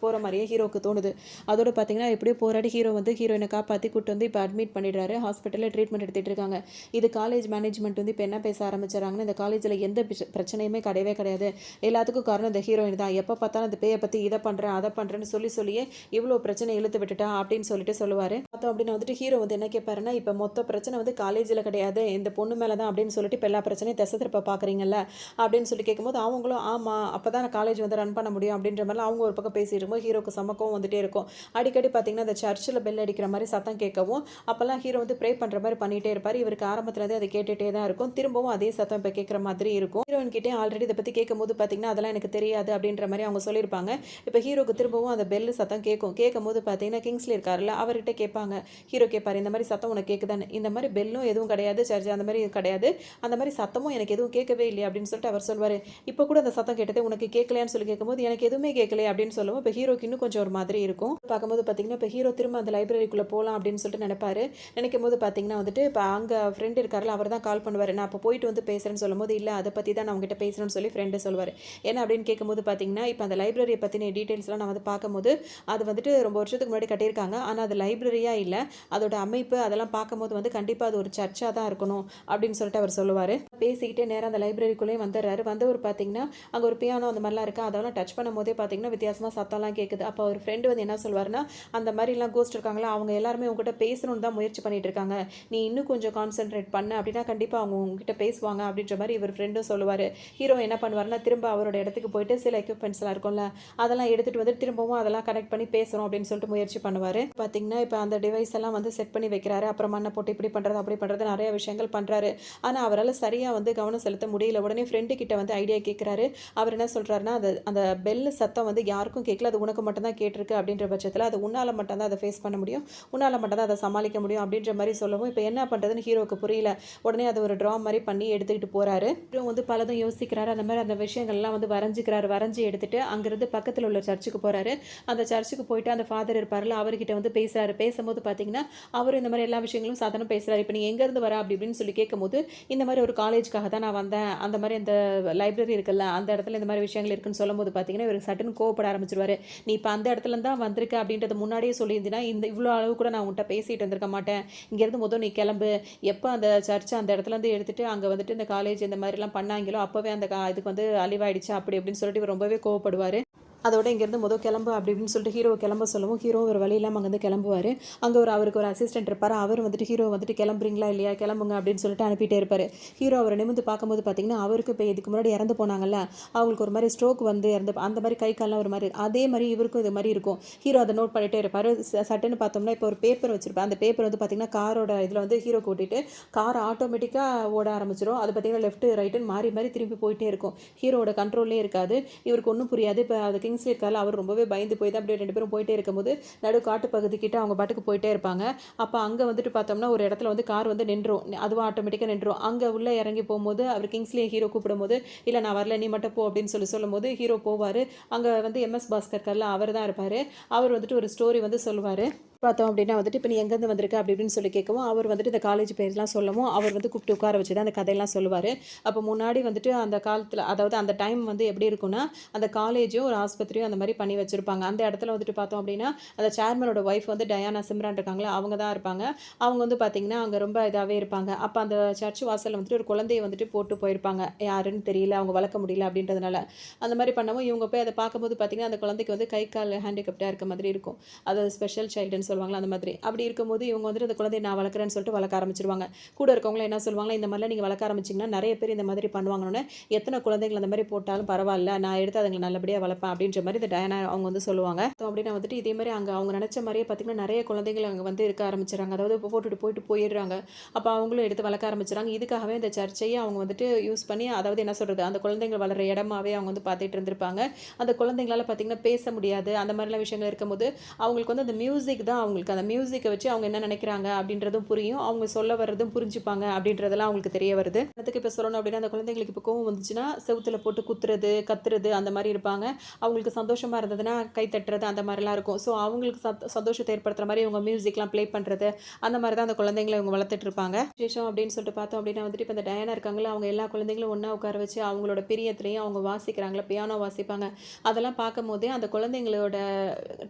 போற மாரியே ஹீரோக்கு தோணுது. அதோட பார்த்தீங்கன்னா, எப்படியோ போராடி ஹீரோ வந்து ஹீரோயின காப்பாத்தி கூட்டு வந்து இப்ப அட்மிட் பண்ணிடுறாரு. ஹாஸ்பிட்டல்ல ட்ரீட்மெண்ட் எடுத்துட்டு இருக்காங்க. இது காலேஜ் மேனேஜ்மெண்ட் வந்து இப்ப என்ன பேச ஆரம்பிச்சுறாங்கன்னா, இந்த காலேஜ்ல எந்த பிரச்சனையுமே கிடையவே கிடையாது. எல்லாத்துக்கும் காரணம் இந்த ஹீரோயின் தான். எப்ப பார்த்தாலும் அந்த பேய பத்தி இத பண்றேன், அத பண்றேன்னு சொல்லியே இவ்ளோ பிரச்சனை இழுத்து விட்டுட்டா அப்படின்னு சொல்லிட்டு சொல்லுவாரு. பார்த்தோம் அப்படின்னா வந்துட்டு ஹீரோ வந்து என்ன கேட்பாருன்னா, இப்ப மொத்த பிரச்சனை வந்து காலேஜ்ல கிடையாது. இந்த பொண்ணு மேல தான் அப்படின்னு சொல்லிட்டு இப்ப எல்லா பிரச்சனையும் திசை திருப்ப பார்க்குறீங்கல்ல அப்படின்னு சொல்லி கேட்கும்போது, அவங்களும் ஆமா அப்பதான் நான் காலேஜ் வந்து ரன் பண்ண முடியும் அப்படின்ற மாதிரிலாம் அவங்க ஒரு பக்கம் பேசிட்டு இருக்கும்போது ஹீரோக்கு சமக்கம் வந்துட்டே இருக்கும். அடிக்கடி பார்த்தீங்கன்னா, அந்த சர்ச்சில் பெல் அடிக்கிற மாதிரி சத்தம் கேட்கவும், அப்பெல்லாம் ஹீரோ வந்து ப்ரே பண்ற மாதிரி பண்ணிட்டே இருப்பாரு. இவருக்கு ஆரம்பத்துல இருந்தே அது கேட்டுட்டே தான் இருக்கும். திரும்பவும் அதே சத்தம் இப்ப கேட்குற மாதிரி இருக்கும். ஹீரோயின் கிட்டே ஆல்ரெடி இத பத்தி கேட்கும்போது பார்த்தீங்கன்னா, அதெல்லாம் எனக்கு தெரியாது அப்படின்ற மாரி அவங்க சொல்லியிருப்பாங்க. இப்ப ஹீரோக்கு திரும்பவும் அந்த பெல் சத்தம் கேட்கும். கேட்கும்போது பார்த்தீங்கன்னா, கிங்ஸ்லி இருக்காருல்ல, அவர்கிட்ட கேட்பாங்க. ஹீரோ கேட்பாரு, "இந்த மாரி சத்தம் உனக்கு கேட்குதான்னு?" "இந்த மாரி பெல்லும் எதுவும் கிடையாது, சர்ச் அந்த மாரி கிடையாது. அந்த மாரி சத்தமும் எனக்கு எதுவும் கேட்கவே இல்லையே" அப்படின்னு சொல்லிட்டு அவர் சொல்வாரு. "இப்ப கூட அந்த சத்தம் கேட்டது உனக்கு கேட்கலையான்னு சொல்லி கேட்கும்போது, எனக்கு எதுவுமே கேட்கலையே" அப்படின்னு சொல்லவும், இப்ப ஹீரோக்கு இன்னும் கொஞ்சம் ஒரு மாதிரி இருக்கும். பார்க்கும்போது பார்த்தீங்கன்னா, இப்ப ஹீரோ திரும்ப அந்த லைப்ரரிக்குள்ள போலாம் அப்படின்னு சொல்லிட்டு நினைப்பாரு. நினைக்கும்போது பார்த்தீங்கன்னா வந்துட்டு, இப்ப அங்க ஃப்ரெண்ட் இருக்காருல்ல, அவர் தான் கால் பண்ணுவாரு. நான் அப்ப போயிட்டு வந்து பேசுறேன்னு சொல்லும்போது, "இல்ல அத பத்தி தான் நான் உங்ககிட்ட பேசணும்னு" சொல்லி ஃப்ரெண்ட் சொல்லுவாரு. என்ன அப்படின்னு கேட்கும்போது பார்த்தீங்கன்னா, இப்ப அந்த லைப்ரரிய பத்தின டீட்டெயில்ஸ்லாம் நான் வந்து பார்க்கும்போது, அது வந்துட்டு ரொம்ப வருஷத்துக்கு முன்னாடி கட்டியிருக்காங்க. ஆனா அது லைப்ரரியா இல்ல. அதோட அமைப்பு அதெல்லாம் பார்க்கும்போது வந்து கண்டிப்பா அது ஒரு சர்ச்சா தான் இருக்கணும் அப்படின்னு சொல்லிட்டு அவர் சொல்லுவாரு. பேசிக்கிட்டே நேரா அந்த லைப்ரரிக்குள்ளேயே வந்துடுறாரு. வந்தவர் பார்த்தீங்கன்னா, அங்க ஒரு பியானோ அந்த மாரிலாம் இருக்கு. அதெல்லாம் டச் பண்ணும்போதே பார்த்தீங்கன்னா, வித்தியாசமா சத்தம்லாம் கேட்குது. அப்ப அவர் ஃப்ரெண்ட் வந்து என்ன சொல்வாருன்னா, "அந்த மாரிலாம் கோஸ்ட் இருக்காங்களா, அவங்க எல்லாருமே உன்கிட்ட பேசணும்னு தான் முயற்சி பண்ணிட்டு இருக்காங்க. நீ இன்னும் கொஞ்சம் கான்சன்ட்ரேட் பண்ணு அப்படின்னா கண்டிப்பா அவங்க உன்கிட்ட பேசுவாங்க" அப்படின்ற மாரி இவர் ஃப்ரெண்டும் சொல்லுவாரு. ஹீரோ என்ன பண்ணுவாருன்னா, திரும்ப அவரோட இடத்துக்கு போயிட்டு சில எக்யூப்மெண்ட்ஸ்லாம் இருக்கும்ல, அதெல்லாம் எடுத்துட்டு வந்து திரும்பவும் அதெல்லாம் கனெக்ட் பண்ணி பேசுறோம் அப்படின்னு சொல்லிட்டு முயற்சி பண்ணுவாரு. பார்த்தீங்கன்னா, இப்ப அந்த டிவைஸ் எல்லாம் வந்து செட் பண்ணி வைக்கிறாரு. அப்புறம் மண்ண போட்டு இப்படி பண்றது, அப்படி பண்றது நெறைய விஷயங்கள் பண்றாரு. ஆனா அவரால சரியா வந்து கவனம் செலுத்த முடியல. உடனே ஃப்ரெண்டு கிட்ட வந்து ஐடியா கேட்கிறாரு. அவர் என்ன சொல்றாருன்னா, அந்த அந்த பெல் சத்தம் வந்து யாருக்கும் கேட்கல. அது உனக்கு மட்டும் தான் கேட்டிருக்கு அப்படின்ற பட்சத்தில, அது உன்னால மட்டும் தான் அத ஃபேஸ் பண்ண முடியும். உன்னால மட்டும் தான் அத சமாளிக்க முடியும் அப்படின்ற மாரி சொல்லவும், இப்ப என்ன பண்றதுன்னு ஹீரோவுக்கு புரியல. உடனே அத ஒரு ட்ரா மாரி பண்ணி எடுத்துக்கிட்டு போறாரு. ஹீரோ வந்து பலதும் யோசிக்கிறாரு. அந்த மாரி அந்த விஷயங்கள்லாம் வந்து வரைஞ்சுக்கிறாரு. வரைஞ்சு எடுத்துட்டு அங்கிருந்து பக்கத்துல உள்ள சர்ச்சுக்கு போறாரு. அந்த சர்ச்சுக்கு போயிட்டு அந்த ஃபாதர் இருப்பார்ல, அவர்கிட்ட வந்து பேசுறாரு. பேசும்போது பார்த்தீங்கன்னா, அவரும் இந்த மாரி எல்லா விஷயங்களும் சாதாரண பேசுறாரு. "இப்ப நீ எங்கேருந்து வர?" அப்படி இப்படின்னு சொல்லி கேட்கும்போது, "இந்த மாரி ஒரு காலேஜ்க்காக தான் நான் வந்தேன். அந்த மாரி அந்த லைப்ரரி இருக்குல்ல, அந்த இடத்துல இந்த மாரி விஷயங்கள் இருக்குன்னு" சொல்லும்போது பார்த்தீங்கன்னா, இவருக்கு சட்டுன்னு கோவப்பட ஆரம்பிச்சுருவாரு. "நீ இப்ப அந்த இடத்துலருந்து தான் வந்திருக்க அப்படின்றத முன்னாடியே சொல்லியிருந்தீன்னா, இவ்ளோ அளவு கூட நான் உன்ட்ட பேசிட்டு இருந்திருக்க மாட்டேன். இங்கேருந்து மொத நீ கிளம்பு. எப்ப அந்த சர்ச் அந்த இடத்துலருந்து எடுத்துட்டு அங்க வந்துட்டு இந்த காலேஜ் இந்த மாரிலாம் பண்ணாங்களோ, அப்பவே அந்த இதுக்கு வந்து அழிவாயிடுச்சு" அப்படி இப்படின்னு சொல்லிட்டு இவர் ரொம்பவே கோவப்படுவாரு. அதோட இங்கேருந்து மொத கிளம்பு அப்படி இப்படின்னு சொல்லிட்டு ஹீரோவ கிளம்ப சொல்லவும், ஹீரோ ஒரு வழி இல்லாம அங்கேருந்து கிளம்புவாரு. அங்க அவருக்கு ஒரு அசிஸ்டன்ட் இருப்பாரு. அவரு வந்துட்டு ஹீரோ வந்துட்டு கிளம்புறீங்களா இல்லையா? கிளம்புங்க அப்படின்னு சொல்லிட்டு அனுப்பிட்டே இருப்பாரு. ஹீரோ அவர நிமிர்ந்து பார்க்கும்போது பார்த்தீங்கன்னா, அவருக்கு இப்ப இதுக்கு முன்னாடி இறந்து போனாங்கல்ல, அவங்களுக்கு ஒரு மாரி ஸ்ட்ரோக் வந்து அந்த மாரி கை கால்லாம் ஒரு மாரி அதே மாரி இவருக்கும் இது மாரி இருக்கும். ஹீரோ அத நோட் பண்ணிட்டே இருப்பாரு. சட்டுன்னு பார்த்தோம்னா, இப்போ ஒரு பேப்பர் வச்சிருப்பேன். அந்த பேப்பர் வந்து பார்த்தீங்கன்னா, காரோட இதுல வந்து ஹீரோக்கு ஓட்டிட்டு, கார் ஆட்டோமேட்டிக்கா ஓட ஆரம்பிச்சுரும். அது பார்த்தீங்கன்னா, லெஃப்ட், ரைட்டுன்னு மாறி மாறி திரும்பி போயிட்டே இருக்கும். ஹீரோவோட கண்ட்ரோல்லே இருக்காது. இவருக்கு ஒண்ணும் புரியாது. இப்ப அது கிங்ஸ்லி இருக்கார்ல, அவர் ரொம்பவே பயந்து போய் தான் அப்படியே 2 பேரும் போயிட்டே இருக்கும்போது, நடு காட்டு பகுதி கிட்ட அவங்க பாட்டுக்கு போயிட்டே இருப்பாங்க. அப்ப அங்க வந்துட்டு பார்த்தோம்னா, ஒரு இடத்துல வந்து கார் வந்து நின்றும். அதுவா ஆட்டோமேட்டிக்கா நின்றும். அங்க உள்ள இறங்கி போம்போது, அவர் கிங்ஸ்லிய ஹீரோ கூப்பிடும்போது, "இல்ல நான் வரல, நீ மட்டும் போ" அப்படின்னு சொல்லும்போது, ஹீரோ போவாரு. அங்க வந்து எம்.எஸ். பாஸ்கர் இருக்கார்ல, அவர் தான் இருப்பாரு. அவர் வந்துட்டு ஒரு ஸ்டோரி வந்து சொல்லுவாரு. பார்த்தோம் அப்படின்னா வந்துட்டு, "இப்ப நீ எங்கேருந்து வந்திருக்க?" அப்படி இப்படின்னு சொல்லி கேட்கவும், அவர் வந்துட்டு இந்த காலேஜ் பேர்லாம் சொல்லவும், அவர் வந்து கூப்பிட்டு உட்கார வச்சு தான் அந்த கதையெல்லாம் சொல்லுவாரு. அப்போ முன்னாடி வந்துட்டு அந்த காலத்துல அதாவது அந்த டைம் வந்து எப்படி இருக்கும்னா, அந்த காலேஜும், ஒரு ஆஸ்பத்திரியும் அந்த மாரி பண்ணி வச்சிருப்பாங்க. அந்த இடத்துல வந்துட்டு பார்த்தோம் அப்படின்னா, அந்த சேர்மனோட ஒய்ஃப் வந்து டயானா சிம்ரான் இருக்காங்களா, அவங்க தான் இருப்பாங்க. அவங்க வந்து பார்த்தீங்கன்னா, அங்க ரொம்ப இதாவே இருப்பாங்க. அப்ப அந்த சர்ச் வாசல்ல வந்துட்டு ஒரு குழந்தைய வந்துட்டு போட்டு போயிருப்பாங்க. யாருன்னு தெரியல, அவங்க வளர்க்க முடியல அப்படின்றதுனால. அந்த மாரி பண்ணவும், இவங்க போய் அத பார்க்கும்போது பார்த்தீங்கன்னா, அந்த குழந்தைக்கு வந்து கை, கால் ஹேண்டிகேப்டா இருக்க மாதிரி இருக்கும். அது ஸ்பெஷல் சைல்டுன்னு அப்படின்னு சொல்லுவாங்களா அந்த மாதிரி. அப்படி இருக்கும்போது இவங்க வந்துட்டு அந்த குழந்தைய நான் வளர்க்குறேன்னு சொல்லிட்டு வளர்க்க ஆரம்பிச்சுருவாங்க. கூட இருக்கவங்களும் என்ன சொல்லுவாங்கன்னா, இந்த மாதிரிலாம் நீங்க வளர்க்க ஆரம்பிச்சீங்கன்னா, நெறைய பேர் இந்த மாதிரி பண்ணுவாங்கன்னோனே, எத்தன குழந்தைகள் அந்த மாரி போட்டாலும் பரவால்ல. நான் எடுத்து அதுங்கள நல்லபடியா வளர்ப்பேன் அப்படின்ற மாரி இந்த டயானா அவங்க வந்து சொல்லுவாங்க. அப்படின்னா வந்துட்டு இதே மாரி அங்க அவங்க நெனச்ச மாரியே பார்த்தீங்கன்னா, நெறைய குழந்தைகள் அங்க வந்து இருக்க ஆரம்பிச்சுடுறாங்க. அதாவது போட்டுட்டு போயிடுறாங்க. அப்ப அவங்களும் எடுத்து வளர்க்க ஆரம்பிச்சுறாங்க. இதுக்காகவே இந்த சர்ச்சைய அவங்க வந்துட்டு யூஸ் பண்ணி அதாவது என்ன சொல்றது, அந்த குழந்தைகள் வளர்ற இடமாவே அவங்க வந்து பார்த்துட்டு இருந்திருப்பாங்க. அந்த குழந்தைங்களால பார்த்தீங்கன்னா பேச முடியாது. அந்த மாரிலாம் விஷயங்கள் இருக்கும்போது, அவங்களுக்கு வந்து அந்த மியூசிக் தான் அவங்களுக்கு அந்த மியூசிக்க வச்சு அவங்க என்ன நினைக்கிறாங்க அப்படின்றதும் புரியும். அவங்க சொல்ல வர்றதும் புரிஞ்சுப்பாங்க அப்படின்றதெல்லாம் அவங்களுக்கு தெரிய வருது. அதுக்கு இப்ப சொல்லணும் அப்படின்னா, அந்த குழந்தைங்களுக்கு இப்ப கோவம் வந்துச்சுன்னா, செவுத்துல போட்டு குத்துறது, கத்துறது அந்த மாரி இருப்பாங்க. அவங்களுக்கு சந்தோஷமா இருந்ததுன்னா, கை தட்டுறது அந்த மாரிலாம் இருக்கும். ஸோ அவங்களுக்கு சந்தோஷத்த ஏற்படுத்துற மாரி இவங்க மியூசிக்லாம் ப்ளே பண்றது, அந்த மாரி தான் அந்த குழந்தைங்கள இவங்க வளர்த்துட்டு இருப்பாங்க. விசேஷம் அப்படின்னு சொல்லிட்டு பார்த்தோம் அப்படின்னா வந்துட்டு, இப்ப இந்த டயானா இருக்காங்கல்ல, அவங்க எல்லா குழந்தைங்களும் ஒண்ணா உட்கார வச்சு அவங்களோட பிரியத்திலயும் அவங்க வாசிக்கிறாங்கல்ல, பியானோ வாசிப்பாங்க. அதெல்லாம் பார்க்கும்போதே அந்த குழந்தைங்களோட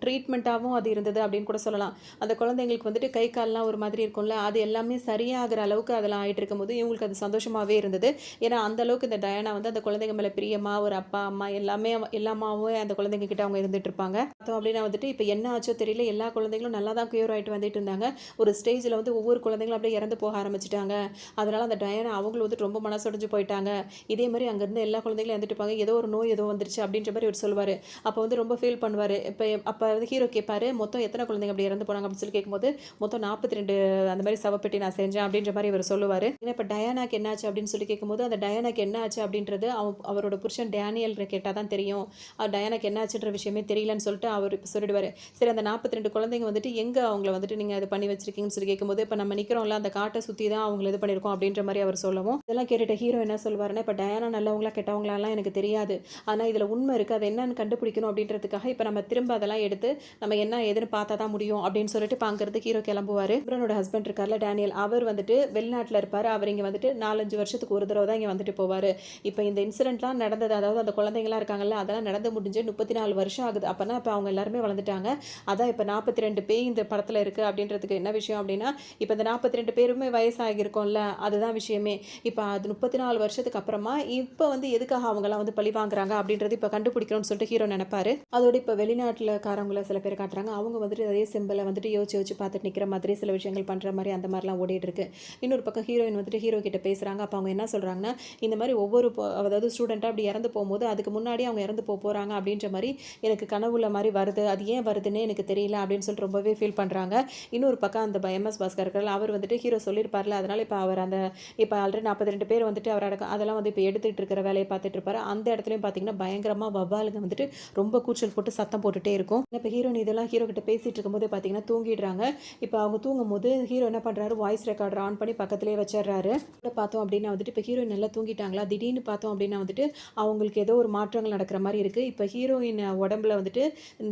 ட்ரீட்மெண்ட்டாவும் அது இருந்தது அப்படின்னு கூட சொல்லலாம். அந்த குழந்தைங்களுக்கு வந்துட்டு கை, கால்லாம் ஒரு மாதிரி இருக்கும்ல, அது எல்லாமே சரியாகிற அளவுக்கு அதெல்லாம் ஆயிட்டு இருக்கும்போது, இவங்களுக்கு அது சந்தோஷமாவே இருந்தது. ஏன்னா, அந்த அளவுக்கு இந்த டயானா வந்து அந்த குழந்தைங்க மேல பிரியமா, ஒரு அப்பா, அம்மா எல்லாமே எல்லாமாவே அந்த குழந்தைங்க கிட்ட அவங்க இருந்துட்டு இருப்பாங்க. பார்த்தோம் அப்படின்னா வந்துட்டு, இப்ப என்ன ஆச்சோ தெரியல, எல்லா குழந்தைங்களும் நல்லா தான் கியூர் ஆயிட்டு வந்துட்டு இருந்தாங்க. ஒரு ஸ்டேஜ்ல வந்து ஒவ்வொரு குழந்தைங்களும் அப்படியே இறந்து போக ஆரம்பிச்சுட்டாங்க. அதனால அந்த டயானா அவங்களும் வந்துட்டு ரொம்ப மனசொடைஞ்சு போயிட்டாங்க. இதே மாரி அங்க இருந்த எல்லா குழந்தைகளும் இறந்துட்டு இருப்பாங்க. ஏதோ ஒரு நோய் ஏதோ வந்துருச்சு அப்படின்ற மாரி இவரு சொல்லுவாரு. அப்ப வந்து ரொம்ப ஃபீல் பண்ணுவாரு. அப்ப வந்து ஹீரோ கேட்பாரு, "மொத்தம் எத்தன குழந்தைங்க அப்படி இறந்து போனாங்க?" அப்படின்னு சொல்லி கேட்கும்போது, "மொத்தம் 42 அந்த மாரி சவப்பெட்டி நான் செஞ்சேன்." அப்படின்ற மாரி இவரு சொல்லுவாரு. ஏன்னா இப்ப டயானாக்கு என்ன ஆச்சு அப்படின்னு சொல்லி கேட்கும்போது, அந்த டயானாக்கு என்ன ஆச்சு அப்படின்றது அவரோட புருஷன் டேனியல் கேட்டா தான் தெரியும். டயானாக்கு என்ன ஆச்சுன்ற விஷயமே தெரியலன்னு சொல்லிட்டு அவரு இப்ப சொல்லிடுவாரு. சரி அந்த 42 குழந்தைங்க வந்துட்டு எங்க அவங்கள வந்துட்டு நீங்க இது பண்ணி வச்சிருக்கீங்கன்னு சொல்லி கேட்கும்போது, இப்ப நம்ம நிக்கிறோம்ல அந்த காட்ட சுத்தி தான் அவங்கள இது பண்ணியிருக்கோம் அப்படின்ற மாரி அவர் சொல்லவும், இதெல்லாம் கேட்டுட்டு ஹீரோ என்ன சொல்லுவாருன்னா, இப்ப டயானா நல்லவங்களா கெட்டவங்களாலாம் எனக்கு தெரியாது. ஆனா இதுல உண்மை இருக்கு. அது என்னன்னு கண்டுபிடிக்கணும் அப்படின்றதுக்காக இப்ப நம்ம திரும்ப அதெல்லாம் எடுத்து நம்ம என்ன ஏதுன்னு பார்த்தா தான் முடியும் அப்படின்னு சொல்லிட்டு இப்ப அங்கிருந்து ஹீரோ கிளம்புவாரு. சிம்ரனோட ஹஸ்பண்ட் இருக்கார்ல டேனியல், அவர் வந்துட்டு வெளிநாட்டுல இருப்பாரு. அவர் இங்க வந்துட்டு 4, 5 வருஷத்துக்கு ஒரு தடவ தான் இங்க வந்துட்டு போவாரு. இப்ப இந்த இன்சிடென்ட்லாம் நடந்தது, அதாவது அந்த குழந்தைங்கலாம் இருக்காங்கல்ல, அதெல்லாம் நடந்து முடிஞ்சு 34 வருஷம் ஆகுது. அப்பன்னா இப்ப அவங்க எல்லாருமே வளர்ந்துட்டாங்க. அதான் இப்ப 42 பேய் இந்த படத்துல இருக்கு அப்படின்றதுக்கு என்ன விஷயம் அப்படின்னா, இப்ப இந்த 42 பேருமே வயசாகியிருக்கும்ல, அதுதான் விஷயமே. இப்ப அது 34 வருஷத்துக்கு அப்புறமா இப்ப வந்து எதுக்காக அவங்கலாம் வந்து பழி வாங்குறாங்க அப்படின்றது இப்ப கண்டுபிடிக்கணும்னு சொல்லிட்டு ஹீரோ நெனைப்பாரு. அதோட இப்ப வெளிநாட்டுல காரவங்கள சில பேர் காட்டுறாங்க. அவங்க வந்துட்டு அதே சிம்பல வந்துட்டு யோசிச்சு பார்த்துட்டு நிக்கிற மாதிரி சில விஷயங்கள் பண்ற மாரி அந்த மாரிலாம் ஓடிட்டு இருக்கு. இன்னொரு பக்கம் ஹீரோயின் வந்துட்டு ஹீரோ கிட்ட பேசுறாங்க. அப்ப அவங்க என்ன சொல்றாங்கன்னா, இந்த மாரி ஒவ்வொரு அதாவது ஸ்டூடெண்ட்டா அப்படி இறந்து போகும்போது, அதுக்கு முன்னாடி அவங்க இறந்து போறாங்க அப்படின்ற மாரி எனக்கு கனவுல மாரி வருது. அது ஏன் வருதுன்னே எனக்கு தெரியல அப்படின்னு சொல்லிட்டு ரொம்பவே ஃபீல் பண்றாங்க. இன்னொரு பக்கம் அந்த எம்.எஸ். பாஸ்கர் இருக்கார்ல, அவர் வந்துட்டு ஹீரோ சொல்லியிருப்பார்ல, அதனால இப்ப அவர் அந்த இப்ப ஆல்ரெடி 42 பேர் வந்துட்டு அவர் அதெல்லாம் வந்து இப்ப எடுத்துட்டு இருக்கிற வேலைய பார்த்துட்டு இருப்பாரு. அந்த இடத்துலயும் பார்த்தீங்கன்னா, பயங்கரமா வவ்வாலுங்க வந்துட்டு ரொம்ப கூச்சல் போட்டு சத்தம் போட்டுட்டே இருக்கும். இப்ப ஹீரோயின் இதெல்லாம் ஹீரோ கிட்ட பேசிட்டு இருக்கும்போது பார்த்தீங்கன்னா, தூங்கிடுறாங்க. இப்ப அவங்க தூங்கும்போது ஹீரோ என்ன பண்றாரு, வாய்ஸ் ரெக்கார்டர் ஆன் பண்ணி பக்கத்திலேயே வச்சிடுறாரு. பார்த்தோம் அப்படின்னா வந்துட்டு இப்ப ஹீரோயின் நல்லா தூங்கிட்டாங்களா, திடீர்னு பார்த்தோம் அப்படின்னா வந்துட்டு அவங்களுக்கு ஏதோ ஒரு மாற்றங்கள் நடக்கிற மாரி இருக்கு. இப்ப ஹீரோயின் உடம்புல வந்துட்டு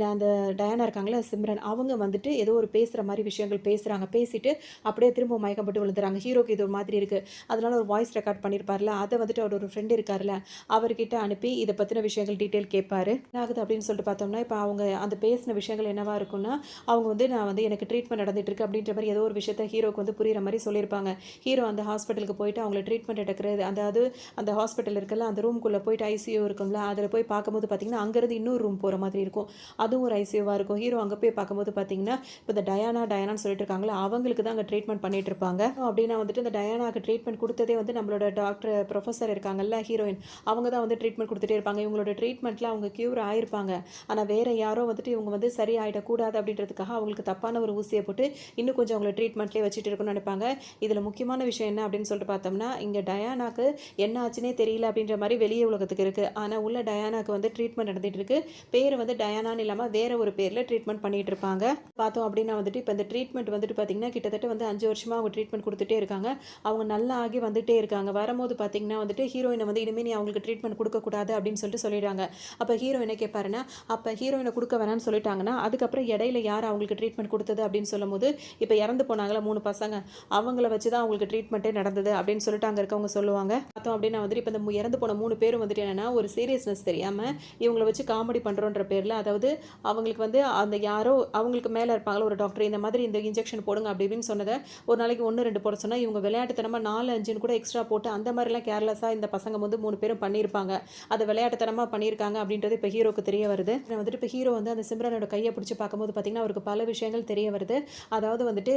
அந்த டயானா இருக்காங்கல்ல சிம்ரன், அவங்க வந்துட்டு ஏதோ ஒரு பேசுற மாரி விஷயங்கள் பேசுறாங்க. பேசிட்டு அப்படியே திரும்ப மயக்கம் போட்டு விழுந்துறாங்க. ஹீரோக்கு இது ஒரு மாதிரி இருக்கு. அதனால ஒரு வாய்ஸ் ரெக்கார்ட் பண்ணியிருப்பார்ல, அத வந்துட்டு அவரோட ஃப்ரெண்ட் இருக்கார்ல, அவர்கிட்ட அனுப்பி இத பத்தின விஷயங்கள் டீட்டெயில் கேட்பாரு. என்ன ஆகுது அப்படின்னு சொல்லிட்டு பார்த்தோம்னா, இப்ப அவங்க அந்த பேசின விஷயங்கள் என்னவா இருக்கும்னா, அவங்க வந்து நான் வந்து எனக்கு ட்ரீட்மெண்ட் நடந்துட்டு இருக்கு அப்படின்ற மாரி ஏதோ ஒரு விஷயத்த ஹீரோக்கு வந்து புரியிற மாரி சொல்லியிருப்பாங்க. ஹீரோ அந்த ஹாஸ்பிட்டலுக்கு போயிட்டு அவங்கள ட்ரீட்மெண்ட் எடுக்கிறது, அதாவது அந்த ஹாஸ்பிட்டல் இருக்குல்ல, அந்த ரூம்குள்ள போயிட்டு ஐசியூ இருக்கும்ல, அதில போய் பார்க்கும்போது பார்த்தீங்கன்னா, அங்கருந்து இன்னொரு ரூம் போற மாதிரி இருக்கும். அதுவும் ஒரு ஐசியூவா இருக்கும். ஹீரோ அங்க போய் பார்க்கும்போது பார்த்தீங்கன்னா, இப்ப இந்த டயானான்னு சொல்லிட்டு இருக்காங்கல்ல, அவங்களுக்கு தான் அங்க ட்ரீட்மெண்ட் பண்ணிட்டு இருப்பாங்க. அப்படின்னா வந்துட்டு இந்த டயானாக்கு ட்ரீட்மெண்ட் குடுத்ததே வந்து நம்மளோட டாக்டர் புரொஃபசர் இருக்காங்கல்ல ஹீரோயின், அவங்க தான் வந்து ட்ரீட்மெண்ட் குடுத்துட்டே இருப்பாங்க. இவங்களோட ட்ரீட்மெண்ட்ல அவங்க கியூர் ஆயிருப்பாங்க. ஆனா வேற யாரோ வந்துட்டு இவங்க வந்து சரியாயிடக்கூடாது அப்படின்றதுக்காக அவங்களுக்கு தப்பான ஒரு ஊசிய போட்டு, இன்னும் கொஞ்சம் அவங்கள ட்ரீட்மெண்ட்லயே வச்சுட்டு இருக்கணும்னு நெனைப்பாங்க. இதுல முக்கியமான விஷயம் என்ன அப்படின்னு சொல்லிட்டு பார்த்தோம்னா, இங்க டயானாக்கு என்ன ஆச்சுன்னே தெரியல அப்படின்ற மாரி வெளிய உலகத்துக்கு இருக்கு. ஆனா உள்ள டயானாக்கு வந்து ட்ரீட்மெண்ட் நடந்துட்டு இருக்கு. பேரு வந்து டயானான்னு இல்லாம வேற ஒரு பேர்ல ட்ரீட்மெண்ட் பண்ணிட்டு இருப்பாங்க. பார்த்தோம் அப்படின்னா வந்துட்டு இப்ப இந்த ட்ரீட்மெண்ட் வந்துட்டு பார்த்தீங்கன்னா, கிட்டத்தட்ட வந்து 5 வருஷமா அவங்க ட்ரீட்மெண்ட் குடுத்துட்டே இருக்காங்க. அவங்க நல்லா ஆகி வந்துட்டே இருக்காங்க. வரும்போது பார்த்தீங்கன்னா வந்துட்டு ஹீரோயின வந்து இனிமே நீ அவங்களுக்கு ட்ரீட்மெண்ட் குடுக்கக்கூடாது அப்படின்னு சொல்லிட்டு சொல்லிடுறாங்க. அப்ப ஹீரோ என்ன கேட்பாருன்னா, அப்ப ஹீரோயின குடுக்க வேணாம்னு சொல்லிட்டாங்கன்னா, அதுக்கப்புறம் இடையில யார் அவங்களுக்கு ட்ரீட்மெண்ட் குடுத்தது அப்படின்னு சொல்லும்போது, இப்ப இறந்து போனாங்கல்ல 3 பசங்க, அவங்கள வச்சு தான் அவங்களுக்கு ட்ரீட்மெண்ட்டே நடந்தது அப்படின்னு சொல்லிட்டு அங்க இருக்கவங்க சொல்லுவாங்க. பார்த்தோம் அப்படின்னா வந்துட்டு இப்ப இந்த இறந்து போன 3 பேரும் வந்துட்டு என்னன்னா, ஒரு சீரியஸ்னஸ் தெரியாம இவங்கள வச்சு காமெடி பண்றோன்ற பேர்ல, அதாவது அவங்களுக்கு வந்து அந்த யாரோ அவங்களுக்கு மேல இருப்பாங்கல்ல ஒரு டாக்டர், இந்த மாதிரி இந்த இன்ஜெக்ஷன் போடுங்க அப்படி இப்படின்னு சொன்னத, ஒரு நாளைக்கு 1, 2 போட சொன்னா, இவங்க விளையாட்டுத்தனமா 4, 5ன்னு கூட எக்ஸ்ட்ரா போட்டு அந்த மாதிரிலாம் கேர்லெஸ்ஸா இந்த பசங்க வந்து 3 பேரும் பண்ணியிருப்பாங்க. அத விளையாட்டுத்தனமா பண்ணியிருக்காங்க அப்படின்றது இப்ப ஹீரோக்கு தெரிய வருது. வந்துட்டு இப்ப ஹீரோ வந்து அந்த சிம்ரனோட கைய பிடிச்சு பார்க்கும்போது பார்த்தீங்கன்னா, அவருக்கு பல விஷயங்கள் தெரிய வருது. அதாவது வந்துட்டு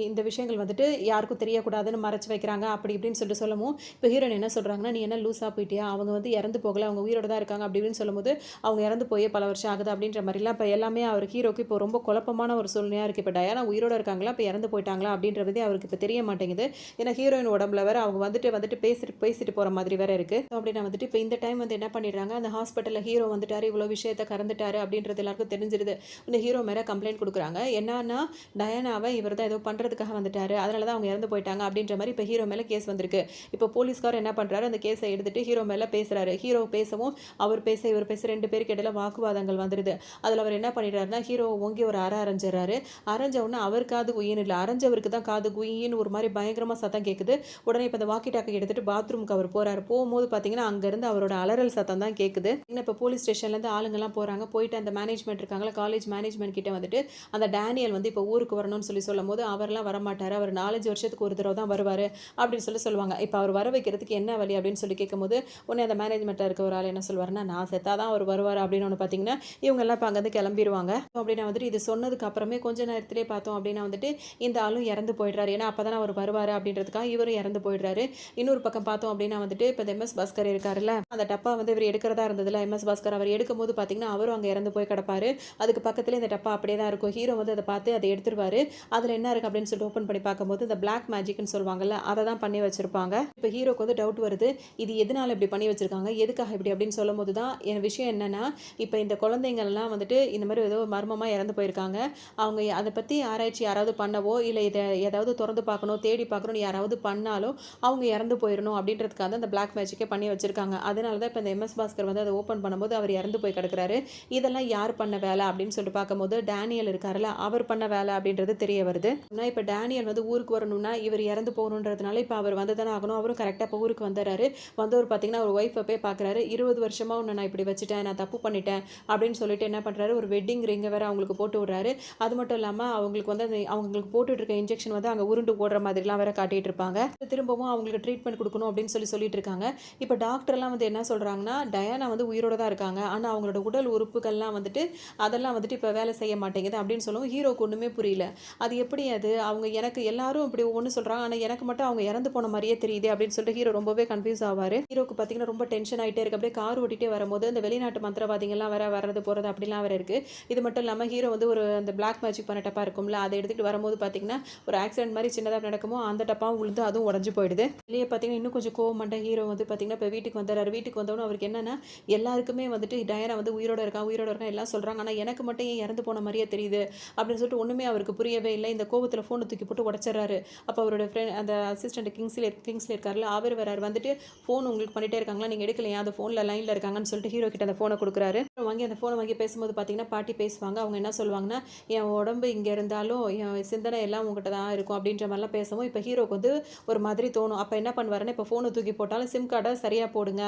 இந்த விஷயங்கள் வந்துட்டு யாருக்கும் தெரியக்கூடாதுன்னு மறைச்சு வைக்கிறாங்க. அப்படி இப்படின்னு சொல்லிட்டு சொல்லவும், இப்போ ஹீரோயின் என்ன சொல்றாங்கன்னா, "நீ என்ன லூசா போயிட்டியா? அவங்க வந்து இறந்து போகல. அவங்க உயிரோட தான் இருக்காங்க." அப்படி இப்படின்னு சொல்லும்போது, அவங்க இறந்து போயே பல வருஷம் ஆகுது அப்படின்ற மாரிலாம் இப்ப எல்லாமே அவர் ஹீரோக்கு இப்போ ரொம்ப குழப்பமான ஒரு சூழ்நிலையா இருக்கு. இப்ப டயானா உயிரோட இருக்காங்களா? இப்ப இறந்து போயிட்டாங்களா? அப்படின்றதே அவருக்கு இப்ப தெரிய மாட்டேங்குது. ஏன்னா ஹீரோயின் உடம்புல வேற அவங்க வந்துட்டு வந்துட்டு பேசிட்டு பேசிட்டு போற மாதிரி வேற இருக்கு. அப்படின்னா வந்துட்டு இப்ப இந்த டைம் வந்து என்ன பண்ணிடுறாங்க, அந்த ஹாஸ்பிட்டல்ல ஹீரோ வந்துட்டாரு, இவ்வளோ விஷயத்த கறந்துட்டாரு அப்படின்றது எல்லாருக்கும் தெரிஞ்சிருது. இந்த ஹீரோ மேல கம்ப்ளைண்ட் குடுக்குறாங்க. என்னன்னா, டயானாவ இவர் தான் ஏதோ பண்றதுக்காக வந்துட்டாரு. அதனால தான் அவங்க இறந்து போயிட்டாங்க அப்படின்ற மாரி இப்ப ஹீரோ மேல கேஸ் வந்திருக்கு. இப்போ போலீஸ்காரர் என்ன பண்றாரு, அந்த கேஸ எடுத்துட்டு ஹீரோ மேல பேசுறாரு. ஹீரோ பேசவும், அவர் பேச, இவர் பேச 2 பேருக்கு இடையில வாக்குவாதங்கள் வந்துருது. அதுல அவர் என்ன பண்ணிடுறாருன்னா, ஹீரோவ ஓங்கி ஒரு அரைஞ்சிடுறாரு. அரைஞ்ச உடனே அவர் காது குய்ன்னு இல்ல, அரைஞ்சவருக்கு தான் காது குய்ன்னு ஒரு மாரி பயங்கரமா சத்தம் கேட்குது. உடனே இப்ப அந்த வாக்கி டாக்கி எடுத்துட்டு பாத்ரூம்க்கு அவர் போறாரு. போகும்போது பார்த்தீங்கன்னா, அங்கருந்து அவரோட அலறல் சத்தம் தான் கேட்குது. இப்ப போலீஸ் ஸ்டேஷன்லேருந்து ஆளுங்கலாம் போறாங்க. போயிட்டு அந்த மேனேஜ்மெண்ட் இருக்காங்கல்ல, காலேஜ் மேனேஜ்மெண்ட் கிட்ட வந்துட்டு, அந்த டேனியல் வந்து இப்ப ஊருக்கு வரணும்னு சொல்லும்போது, அவர்லாம் வரமாட்டாரு. அவர் 4, 5 வருஷத்துக்கு ஒரு தடவ தான் வருவாரு. அப்படின்னு சொல்லுவாங்க. இப்ப அவர் வர வைக்கிறதுக்கு என்ன வழி அப்படின்னு சொல்லி கேட்கும்போது, உடனே அந்த மேனேஜ்மெண்ட்ல இருக்க ஒரு ஆள் என்ன சொல்வாருன்னா, நான் செத்தா தான் அவர் வருவாரு அப்படின்னு ஒண்ணு பார்த்தீங்கன்னா, இவங்கலாம் இப்ப அங்கருந்து கிளம்பிருவாங்க. அப்படின்னா வந்துட்டு இது சொன்னதுக்கு அப்புறமே கொஞ்ச நேரத்திலேயே பார்த்தோம் அப்படின்னா வந்துட்டு, இந்த ஆளும் இறந்து போயிடுறாரு. ஏன்னா அப்ப தானே அவர் வருவாரு அப்படின்றதுக்காக இவரும் இறந்து போயிடுறாரு. இன்னொரு பக்கம் பார்த்தோம் அப்படின்னா வந்துட்டு, இப்ப இந்த எம்.எஸ். பாஸ்கர் இருக்காருல்ல, அந்த டப்பா வந்து இவர் எடுக்கிறதா இருந்ததுல எம்.எஸ். பாஸ்கர் அவர் எடுக்கும்போது பார்த்தீங்கன்னா, அவரும் அங்க இறந்து போய் கிடப்பாரு. அதுக்கு பக்கத்திலே இந்த டப்பா அப்படியே தான் இருக்கும். ஹீரோ வந்து அத பார்த்து அத எடுத்துருவாரு. அதுல என்ன இருக்கு அப்படின்னு சொல்லிட்டு ஓப்பன் பண்ணி பார்க்கும்போது, இந்த பிளாக் மேஜிக்ன்னு சொல்லுவாங்கல்ல, அத தான் பண்ணி வச்சிருப்பாங்க. இப்ப ஹீரோக்கு வந்து டவுட் வருது. இது எதனால இப்படி பண்ணி வச்சிருக்காங்க? எதுக்காக இப்படி அப்படின்னு சொல்லும்போது தான், என் விஷயம் என்னன்னா, இப்ப இந்த குழந்தைங்கள்லாம் வந்துட்டு இந்த மாரி ஏதோ மர்மமா இறந்து போயிருக்காங்க. அவங்க அத பத்தி ஆராய்ச்சி யாராவது பண்ணவோ, இல்ல இத ஏதாவது தொறந்து பார்க்கணும், தேடி பார்க்கணும்னு யாராவது பண்ணாலும், அவங்க இறந்து போயிரணும் அப்படின்றதுக்காக தான் இந்த பிளாக் மேஜிக்கே பண்ணி வச்சிருக்காங்க. அதனால தான் இப்ப இந்த எம்.எஸ். பாஸ்கர் வந்து அத ஓப்பன் பண்ணும்போது அவர் இறந்து போய் கிடக்குறாரு. இதெல்லாம் யார் பண்ண வேலை அப்படின்னு சொல்லிட்டு பார்க்கும்போது, டேனியல் இருக்காருல்ல, அவர் பண்ண வேலை அப்படின்றது தெரிய வருது. ஆனா இப்ப டேனியல் வந்து ஊருக்கு வரணும்னா, இவர் இறந்து போகணுன்றதுனால இப்ப அவர் வந்து தானே ஆகணும். அவரும் கரெக்ட்டா இப்ப ஊருக்கு வந்துர்றாரு. வந்தவர் பார்த்தீங்கன்னா, அவர் ஒய்ஃப போய் பார்க்குறாரு. 20 வருஷமா உன்ன நான் இப்படி வச்சுட்டேன். நான் தப்பு பண்ணிட்டேன் அப்படின்னு சொல்லிட்டு என்ன பண்றாரு, ஒரு வெட்டிங் ரிங்க வேற அவங்களுக்கு போட்டு விடுறாரு. அது மட்டும் இல்லாம அவங்களுக்கு வந்து அந்த அவங்களுக்கு போட்டுட்டு இருக்க இன்ஜெக்ஷன் வந்து அங்க உருண்டு ஓடுற மாதிரிலாம் வேற காட்டிட்டு இருப்பாங்க. திரும்பவும் அவங்களுக்கு ட்ரீட்மெண்ட் குடுக்கணும் அப்படின்னு சொல்லிட்டு இருக்காங்க. இப்ப டாக்டர்லாம் வந்து என்ன சொல்றாங்கன்னா, டயானா வந்து உயிரோட தான் இருக்காங்க. ஆனா அவங்களோட உடல் உறுப்புகள்லாம் வந்துட்டு அதெல்லாம் வந்துட்டு இப்ப வேலை செய்ய மாட்டேங்குது அப்படின்னு சொல்லவும் ஹீரோக்கு ஒண்ணுமே புரியல. அது எப்படி அது? அவங்க எனக்கு எல்லாரும் இப்படி ஒண்ணு சொல்றாங்க. ஆனா எனக்கு மட்டும் அவங்க இறந்து போன மாரியே தெரியுதே அப்படின்னு சொல்லிட்டு ஹீரோ ரொம்பவே கன்ஃப்யூஸ் ஆவாரு. ஹீரோக்கு பார்த்தீங்கன்னா ரொம்ப டென்ஷன் ஆயிட்டே இருக்கு. அப்படியே கார் ஓட்டிட்டே வரும்போது அந்த வெளிநாட்டு மந்திரவாதிகள்லாம் வேற வர்றது போறது அப்படிலாம் வேற இருக்கு. இது மட்டும் இல்லாம ஹீரோ வந்து ஒரு அந்த பிளாக் மேஜிக் பண்ண டப்பா இருக்கும்ல, அத எடுத்துட்டு வரும்போது பார்த்தீங்கன்னா, ஒரு ஆக்சிடென்ட் மாரி சின்னதா நடக்குமோ அந்த டப்பாவும் விழுந்து அதுவும் உடைஞ்சு போயிடுது. வெளிய பார்த்தீங்கன்னா இன்னும் கொஞ்சம் கோவமண்ட ஹீரோ வந்து பார்த்தீங்கன்னா, இப்ப வீட்டுக்கு வந்துர்றாரு. வீட்டுக்கு வந்தவுடனே அவருக்கு என்னன்னா, எல்லாருக்குமே வந்துட்டு டயானா வந்து உயிரோட இருக்கான் எல்லாம் சொல்றாங்க. ஆனா எனக்கு மட்டும் ஏன் இறந்து போன மாரியே தெரியுது அப்படின்னு சொல்லிட்டு ஒண்ணுமே அவருக்கு புரியவே இல்ல. இந்த கோவத்துல ஃபோன தூக்கி போட்டு உடைச்சிடுறாரு. அப்ப அவரோட அந்த அசிஸ்டன்ட் கிங்ஸ்லி இருக்கார்ல, அவர் வராரு. வந்துட்டு ஃபோன் உங்களுக்கு பண்ணிட்டே இருக்காங்களா? நீங்க எடுக்கலையா? அந்த ஃபோன்ல லைன்ல இருக்காங்கன்னு சொல்லிட்டு ஹீரோ கிட்ட அந்த ஃபோன குடுக்குறாரு. வாங்கி அந்த ஃபோன வாங்கி பேசும்போது பார்த்தீங்கன்னா, பாட்டி பேசுவாங்க. அவங்க என்ன சொல்லுவாங்கன்னா, "என் உடம்பு இங்க இருந்தாலும், என் சிந்தனை எல்லாம் உன்கிட்ட தான் இருக்கும்." அப்படின்ற மாரிலாம் பேசவும், இப்ப ஹீரோக்கு வந்து ஒரு மாதிரி தோணும். அப்ப என்ன பண்ணுவாருன்னா, இப்ப ஃபோன தூக்கி போட்டாலும் சிம் கார்ட சரியா போடுங்க.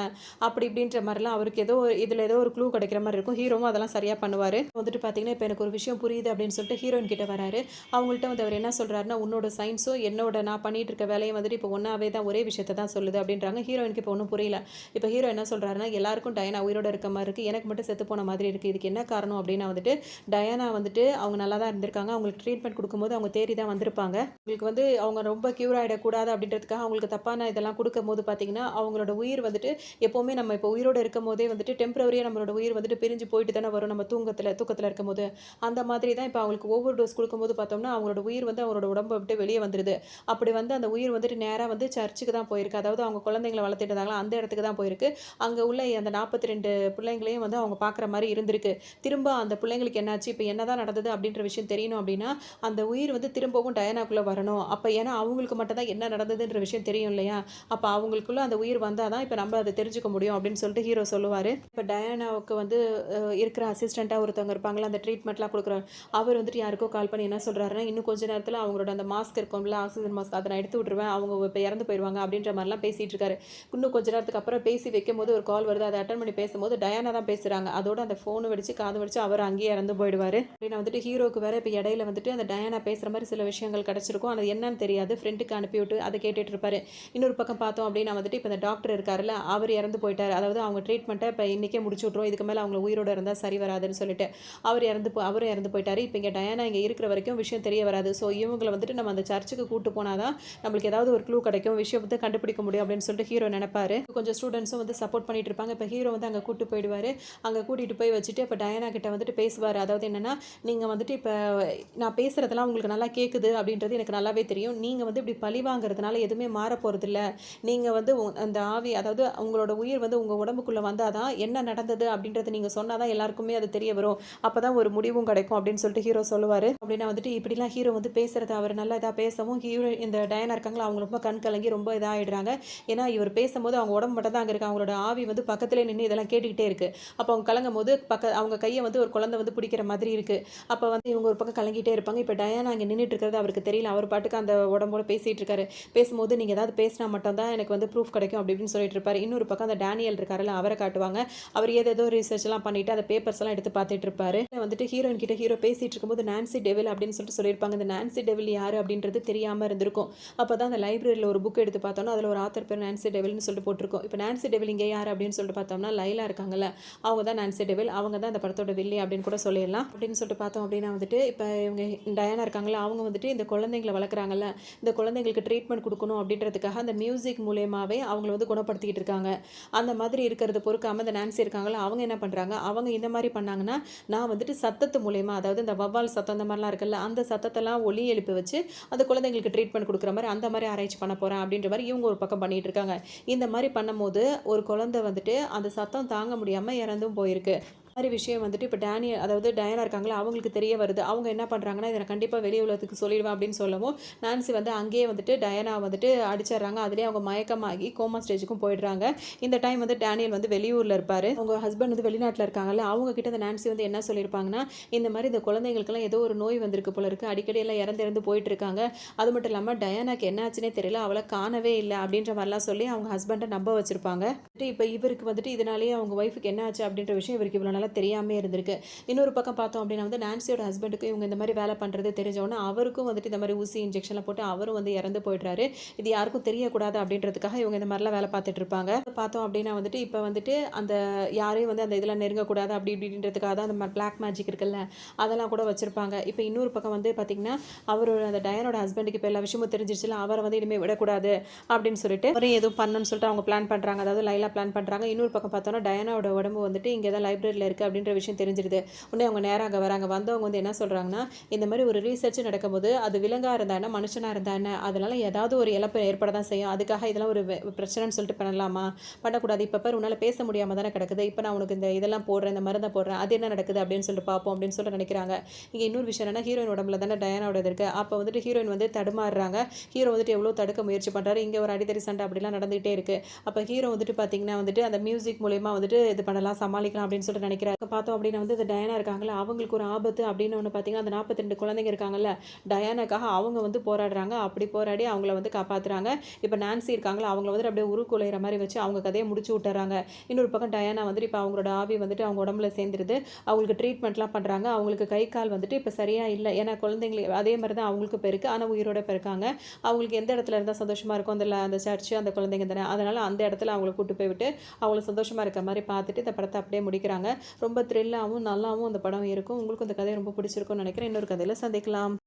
அப்படி இப்படின்ற மாரிலாம் அவருக்கு இதுல ஏதோ ஒரு க்ளூ கிடைக்கிற மாரி இருக்கும். ஹீரோவும் அதெல்லாம் சரியா பண்ணுவாரு. வந்துட்டு பார்த்தீங்கன்னா, இப்ப எனக்கு ஒரு விஷயம் புரியுது அப்படின்னு சொல்லிட்டு ஹீரோயின் கிட்ட வராரு. அவங்கள்ட்ட வந்து அவர் என்ன சொல்றாருன்னா, "உன்னோட சயின்ஸும், என்னோட நான் பண்ணிட்டு இருக்க வேலையும் வந்துட்டு இப்போ ஒண்ணாவே தான் ஒரே விஷயத்த தான் சொல்லுது." அப்படின்றாங்க. ஹீரோயினுக்கு இப்போ ஒண்ணும் புரியல. இப்ப ஹீரோ என்ன சொல்றாருன்னா, "எல்லாருக்கும் டயானா உயிரோட இருக்க மாரி இருக்கு. எனக்கு மட்டும் செத்து போன மாதிரி இருக்கு. இதுக்கு என்ன காரணம்?" அப்படின்னா வந்துட்டு, டயானா வந்துட்டு அவங்க நல்லா தான் இருந்திருக்காங்க. அவங்களுக்கு ட்ரீட்மெண்ட் குடுக்கும்போது அவங்க தேறி தான் வந்திருப்பாங்க. உங்களுக்கு வந்து அவங்க ரொம்ப கியூர் ஆயிடக்கூடாது அப்படின்றதுக்காக அவங்களுக்கு தப்பான இதெல்லாம் குடுக்கும்போது பார்த்தீங்கன்னா, அவங்களோட உயிர் வந்துட்டு எப்பவுமே நம்ம இப்போ உயிரோட இருக்கும்போதே வந்துட்டு டெம்பரவரியா நம்மளோட உயிர் வந்துட்டு பிரிஞ்சு போயிட்டு தானே வரும். நம்ம தூக்கத்துல இருக்கும்போது. அந்த மாதிரி தான் இப்ப அவங்களுக்கு ஓவர் டோஸ் குடுக்கும்போது பார்த்தோம்னா, அவங்களோட உயிர் வந்து அவங்களோட உடம்ப விட்டு வெளிய வந்துருது. அப்படி வந்து அந்த உயிர் வந்துட்டு நேரா வந்து சர்ச்சுக்கு தான் போயிருக்கு. அதாவது அவங்க குழந்தைங்கள வளர்த்துட்டு இருந்தாங்களா, அந்த இடத்துக்கு தான் போயிருக்கு. அங்க உள்ள அந்த 42 பிள்ளைங்களையும் வந்து அவங்க பார்க்குற மாரி இருந்திருக்கு. திரும்ப அந்த பிள்ளைங்களுக்கு என்னாச்சு? இப்ப என்னதான் நடந்தது? அப்படின்ற விஷயம் தெரியணும் அப்படின்னா, அந்த உயிர் வந்து திரும்பவும் டயானாக்குள்ள வரணும். அப்ப ஏன்னா அவங்களுக்கு மட்டும் தான் என்ன நடந்ததுன்ற விஷயம் தெரியும் இல்லையா? அப்ப அவங்களுக்குள்ள அந்த உயிர் வந்தா தான் இப்ப நம்ம அத தெரிஞ்சுக்க முடியும் அப்படின்னு சொல்லிட்டு ஹீரோ சொல்லுவாரு. இப்ப டயானாவுக்கு வந்து இருக்கிற அசிஸ்டன்ட்டா ஒருத்தவங்க இருப்பாங்கல்ல, அந்த ட்ரீட்மெண்ட்லாம் குடுக்குறவர். அவர் வந்துட்டு யாருக்கோ கால் பண்ணி என்ன சொல்றாருன்னா, "இன்னும் கொஞ்ச நேரத்துல அவங்களோட அந்த மாஸ்க் இருக்கும்ல, ஆக்ஸிஜன் மாஸ்க் அத நான் எடுத்து விட்டுருவேன். அவங்க இப்ப இறந்து போயிருவாங்க." அப்படின்ற மாரிலாம் பேசிட்டு இருக்காரு. இன்னும் கொஞ்ச நேரத்துக்கு அப்புறம் பேசி வைக்கும்போது ஒரு கால் வருது. அத அட்டெண்ட் பண்ணி பேசும்போது டயானா தான் பேசுறாங்க. அதோட அந்த ஃபோனும் வெடிச்சு, காதும் வெடிச்சு அவர் அங்கேயே இறந்து போயிடுவாரு. அப்படின்னு வந்துட்டு ஹீரோக்கு வேற இப்ப இடையில வந்துட்டு அந்த டயானா பேசுற மாரி சில விஷயங்கள் கிடைச்சிருக்கும். அது என்னன்னு தெரியாது. ஃப்ரெண்டுக்கு அனுப்பிவிட்டு அத கேட்டுட்டு இருப்பாரு. இன்னொரு பக்கம் பார்த்தோம் அப்படின்னா வந்துட்டு, இப்ப இந்த டாக்டர் இருக்காருல்ல, அவர் இறந்து போயிட்டாரு. அதாவது அவங்க ட்ரீட்மெண்ட்ட இப்ப இன்னைக்கே முடிச்சு விட்டுருவோம். இதுக்கு மேல அவங்க உயிரோட இருந்தா சரி வராதுன்னு சொல்லிட்டு. அவரும் இறந்து போயிட்டாரு. இப்போ இங்கே டயானா இங்கே இருக்கிற வரைக்கும் விஷயம் தெரிய வராது. ஸோ இவங்கள வந்துட்டு நம்ம அந்த சர்ச்சுக்கு கூட்டு போனா தான் நம்மளுக்கு ஏதாவது ஒரு க்ளூ கிடைக்கும். விஷயம் வந்து கண்டுபிடிக்க முடியும் அப்படின்னு சொல்லிட்டு ஹீரோ நினைப்பாரு. கொஞ்சம் ஸ்டூடெண்ட்ஸும் வந்து சப்போர்ட் பண்ணிட்டு இருப்பாங்க. இப்போ ஹீரோ வந்து அங்கே கூட்டு போயிடுவாரு. அங்கே கூட்டிட்டு போய் வச்சுட்டு இப்போ டயானா கிட்ட வந்துட்டு பேசுவார். அதாவது என்னன்னா, நீங்கள் வந்துட்டு இப்போ நான் பேசுகிறதெல்லாம் உங்களுக்கு நல்லா கேட்குது அப்படின்றது எனக்கு நல்லாவே தெரியும். நீங்கள் வந்து இப்படி பழி வாங்குறதுனால எதுவுமே மாற போகிறதில்ல. நீங்கள் வந்து அந்த ஆவி அதாவது உங்களோட உயிர் வந்து உங்கள் உடம்புக்குள்ளே வந்தால் தான் என்ன நடந்தது அப்படின்றத நீங்கள் சொன்னால் தான் எல்லாருக்குமே அது தெரிய வரும். அப்போ தான் ஒரு முடிவும் கிடைக்கும் அப்படின்னு சொல்லிட்டு ஹீரோ சொல்லுவார். அப்படின்னா வந்துட்டு இப்படிலாம் ஹீரோ வந்து பேசுகிறத அவர் நல்லா இதாக பேசவும் ஹீரோ இந்த டயானா இருக்காங்களா அவங்க ரொம்ப கண் கலங்கி ரொம்ப இதாகிடுறாங்க. ஏன்னா இவர் பேசும்போது அவங்க உடம்பு மட்டும் தான் அங்கே இருக்குது. அவங்களோட ஆவி வந்து பக்கத்துலேயே நின்று இதெல்லாம் கேட்டுக்கிட்டே இருக்குது. அப்போ அவங்க கலங்கும் போது அவங்க கையை வந்து ஒரு குழந்தை வந்து பிடிக்கிற மாதிரி இருக்குது. அப்போ வந்து இவங்க ஒரு பக்கம் கலங்கிட்டே இருப்பாங்க. இப்போ டயானா அங்கே நின்றுட்டு இருக்கிறது அவருக்கு தெரியல. அவர் பாட்டுக்கு அந்த உடம்போட பேசிகிட்டு இருக்காரு. பேசும்போது நீங்கள் ஏதாவது பேசினா மட்டும் தான் எனக்கு வந்து ப்ரூஃப் கிடைக்கும் அப்படி இப்படின்னு சொல்லிட்டு இருப்பாரு. இன்னொரு பக்கம் அந்த டேனியல் இருக்காருல்ல அவரை காட்டுவாங்க. அவர் ஏதேதோ ரிசர்ச்லாம் பண்ணிட்டு அந்த பேப்பர்ஸ் எல்லாம் எடுத்து பார்த்துட்டு இருப்பாரு. வந்துட்டு ஹீரோயின் கிட்ட ஹீரோ பேசிட்டு இருக்கும்போது நான்சி டெவில் அப்படின்னு சொல்லிட்டு சொல்லியிருப்பாங்க. இந்த நான்சி டெவில் யாரு அப்படின்றது தெரியாமல் இருந்திருக்கும். அப்போ தான் அந்த லைப்ரரியில் ஒரு புக் எடுத்து பார்த்தோம்னா அதில் ஒரு ஆத்தர் பேர் நான்சி டெவில்னு சொல்லிட்டு போட்டிருக்கோம். இப்போ நான்சி டெவில் இங்கே யார் அப்படின்னு சொல்லிட்டு பார்த்தோம்னா லைலா இருக்காங்கல்ல அவங்க தான் நான்சி டெவில். அவங்க தான் அந்த படத்தோட வில்லி அப்படின்னு கூட சொல்லிடலாம். அப்படின்னு சொல்லிட்டு பார்த்தோம் அப்படின்னா வந்துட்டு இப்போ இவங்க டயானா இருக்காங்கல்ல அவங்க வந்துட்டு இந்த குழந்தைங்களை வளர்க்குறாங்கல்ல இந்த குழந்தைங்களுக்கு ட்ரீட்மெண்ட் கொடுக்கணும் அப்படின்றதுக்காக அந்த மியூசிக் மூலியமாகவே அவங்கள வந்து குணப்படுத்திக்கிட்டு இருக்காங்க. அந்த மாதிரி இருக்கிறது பொறுக்காமல் இந்த நான்சி இருக்காங்கல்ல அவங்க என்ன பண்ணுறாங்க அவங்க இந்த மாதிரி பண்ணாங்கன்னா நான் வந்துட்டு சத்தத்து மூலயமா அதாவது இந்த வவ்வால் சத்தம் அந்த மாதிரிலாம் இருக்குல்ல அந்த சத்தத்தெல்லாம் ஒலி எழுப்பி வச்சு அந்த குழந்தைங்களுக்கு ட்ரீட்மெண்ட் கொடுக்குற மாதிரி அந்த மாதிரி ஆராய்ச்சி பண்ண போகிறேன் அப்படின்ற மாதிரி இவங்க ஒரு பக்கம் பண்ணிட்டு இருக்காங்க. இந்த மாதிரி பண்ணும்போது ஒரு குழந்தை வந்துட்டு அந்த சத்தம் தாங்க முடியாமல் இறந்தும் போயிருக்கு. மாதிரி விஷயம் வந்துட்டு இப்போ டேனியல் அதாவது டயானா இருக்காங்களா அவங்களுக்கு தெரிய வருது. அவங்க என்ன பண்ணுறாங்கன்னா இதை கண்டிப்பாக வெளி உலகத்துக்கு சொல்லிடுவேன் அப்படின்னு சொல்லவும் நான்சி வந்து அங்கேயே வந்துட்டு டயானா வந்துட்டு அடிச்சிடுறாங்க. அதுலேயே அவங்க மயக்கமாகி கோமா ஸ்டேஜுக்கும் போயிடுறாங்க. இந்த டைம் வந்து டேனியல் வந்து வெளியூரில் இருப்பார். அவங்க ஹஸ்பண்ட் வந்து வெளிநாட்டில் இருக்காங்கல்ல அவங்க கிட்ட இந்த நான்சி வந்து என்ன சொல்லியிருப்பாங்கன்னா இந்த மாதிரி இந்த குழந்தைங்களுக்கெல்லாம் ஏதோ ஒரு நோய் வந்திருக்கு போல இருக்குது. அடிக்கடி எல்லாம் இறந்து போயிட்டு இருக்காங்க. அது மட்டும் இல்லாமல் டயானாக்கு என்ன ஆச்சுன்னே தெரியல அவளை காணவே இல்லை அப்படின்ற மாதிரிலாம் சொல்லி அவங்க ஹஸ்பண்டை நம்ப வச்சிருப்பாங்க. இப்போ இவருக்கு வந்துட்டு இதனாலேயே அவங்க ஒய்ஃபுக்கு என்ன ஆச்சு அப்படின்ற விஷயம் இவருக்கு இவ்வளோ நல்லா தெரியாமல் இருந்திருக்கு. இன்னொரு பக்கம் பார்த்தோம் அப்படின்னா வந்து நான்சியோட ஹஸ்பண்டுக்கு இவங்க இந்த மாதிரி வேலை பண்ணுறது தெரிஞ்சவொன்னே அவருக்கும் வந்துட்டு இந்த மாதிரி ஊசி இன்ஜெக்ஷன்லாம் போட்டு அவரும் வந்து இறந்து போயிடுறாரு. இது யாருக்கும் தெரியக்கூடாது அப்படின்றதுக்காக இவங்க இந்த மாதிரிலாம் வேலை பார்த்துட்டு இருப்பாங்க. பார்த்தோம் அப்படின்னா வந்துட்டு இப்போ வந்துட்டு அந்த யாரையும் வந்து அந்த இதெல்லாம் நெருங்கக்கூடாது அப்படி இப்படின்றதுக்காக தான் அந்த பிளாக் மேஜிக் இருக்குல்ல அதெல்லாம் கூட வச்சிருப்பாங்க. இப்போ இன்னொரு பக்கம் வந்து பார்த்தீங்கன்னா அவரோட அந்த டயானோட ஹஸ்பண்டுக்கு இப்போ எல்லா விஷயமும் தெரிஞ்சிருச்சுல அவரை வந்து இனிமேல் விடக்கூடாது அப்படின்னு சொல்லிட்டு அவரையும் எதுவும் பண்ணணும்னு சொல்லிட்டு அவங்க பிளான் பண்ணுறாங்க. அதாவது லைலா பிளான் பண்ணுறாங்க. இன்னொரு பக்கம் பார்த்தோன்னா டயானாவோட உடம்பு வந்துட்டு இங்கே தான் லைப்ரரியில் இருக்குது அப்படின்ற விஷயம் தெரிஞ்சிருது. உடனே அவங்க நேராக அங்கே வராங்க. வந்தவங்க வந்து என்ன சொல்கிறாங்கன்னா இந்த மாதிரி ஒரு ரீசர்ச் நடக்கும்போது அது விலங்காக இருந்தா என்ன மனுஷனாக இருந்தா என்ன அதனால ஏதாவது ஒரு இழப்பு ஏற்பட தான் செய்யும். அதுக்காக இதெல்லாம் ஒரு பிரச்சனைன்னு சொல்லிட்டு பண்ணலாமா பண்ணக்கூடாது. இப்போ பாரு உன்னால் பேச முடியாமல் தானே கிடக்குது. இப்போ நான் உனக்கு இந்த இதெல்லாம் போடுறேன் இந்த மருந்தை போடுறேன் அது என்ன நடக்குது அப்படின்னு சொல்லிட்டு பார்ப்போம் அப்படின்னு சொல்லிட்டு நினைக்கிறாங்க. இங்கே இன்னொரு விஷயம் என்னன்னா ஹீரோயின் உடம்புல தானே டயானோட இருக்குது. அப்போ வந்துட்டு ஹீரோயின் வந்து தடுமாறுறாங்க. ஹீரோ வந்துட்டு எவ்வளோ தடுக்க முயற்சி பண்ணுறாரு. இங்கே ஒரு அடித்தடி சண்டை அப்படிலாம் நடந்துகிட்டே இருக்குது. அப்போ ஹீரோ வந்துட்டு பார்த்தீங்கன்னா வந்துட்டு அந்த மியூசிக் மூலயமா வந்துட்டு இது பண்ணலாம் சமாளிக்கலாம் அப்படின்னு சொல்லிட்டு நினைக்கிறாரு. பார்த்தோம் அப்படின்னா வந்து இந்த டயானா இருக்காங்கல்ல அவங்களுக்கு ஒரு ஆபத்து அப்படின்னு ஒன்று பார்த்தீங்கன்னா அந்த 42 குழந்தைங்க இருக்காங்கல்ல டயானாக்காக அவங்க வந்து போராடுறாங்க. அப்படி போராடி அவங்கள வந்து காப்பாற்றுறாங்க. இப்போ நான்சி இருக்காங்களா அவங்கள வந்துட்டு அப்படியே உருக்குலைகிற மாதிரி வச்சு அவங்க கதையை முடிச்சு விட்டுறாங்க. இன்னொரு பக்கம் டயானா வந்துட்டு இப்போ அவங்களோட ஆவி வந்துட்டு அவங்க உடம்புல சேர்ந்துருது. அவங்களுக்கு ட்ரீட்மெண்ட்லாம் பண்ணுறாங்க. அவங்களுக்கு கை கால் வந்துட்டு இப்போ சரியாக இல்லை. ஏன்னா குழந்தைங்களுக்கு அதே மாதிரி தான் அவங்களுக்கு பெருக்கு ஆனால் உயிரோட பெருக்காங்க. அவங்களுக்கு எந்த இடத்துல இருந்தால் சந்தோஷமாக இருக்கும் அந்த சர்ச்சு அந்த குழந்தைங்க தானே அதனால் அந்த இடத்துல அவங்கள கூட்டு போய் விட்டு அவங்கள சந்தோஷமாக இருக்க மாதிரி பார்த்துட்டு இந்த படத்தை அப்படியே முடிக்கிறாங்க. ரொம்ப த்ரில்லாகவும் நல்லாவும் அந்த படம் இருக்கும். உங்களுக்கும் இந்த கதை ரொம்ப பிடிச்சிருக்கும்னு நினைக்கிறேன். இன்னொரு கதையில் சந்திக்கலாம்.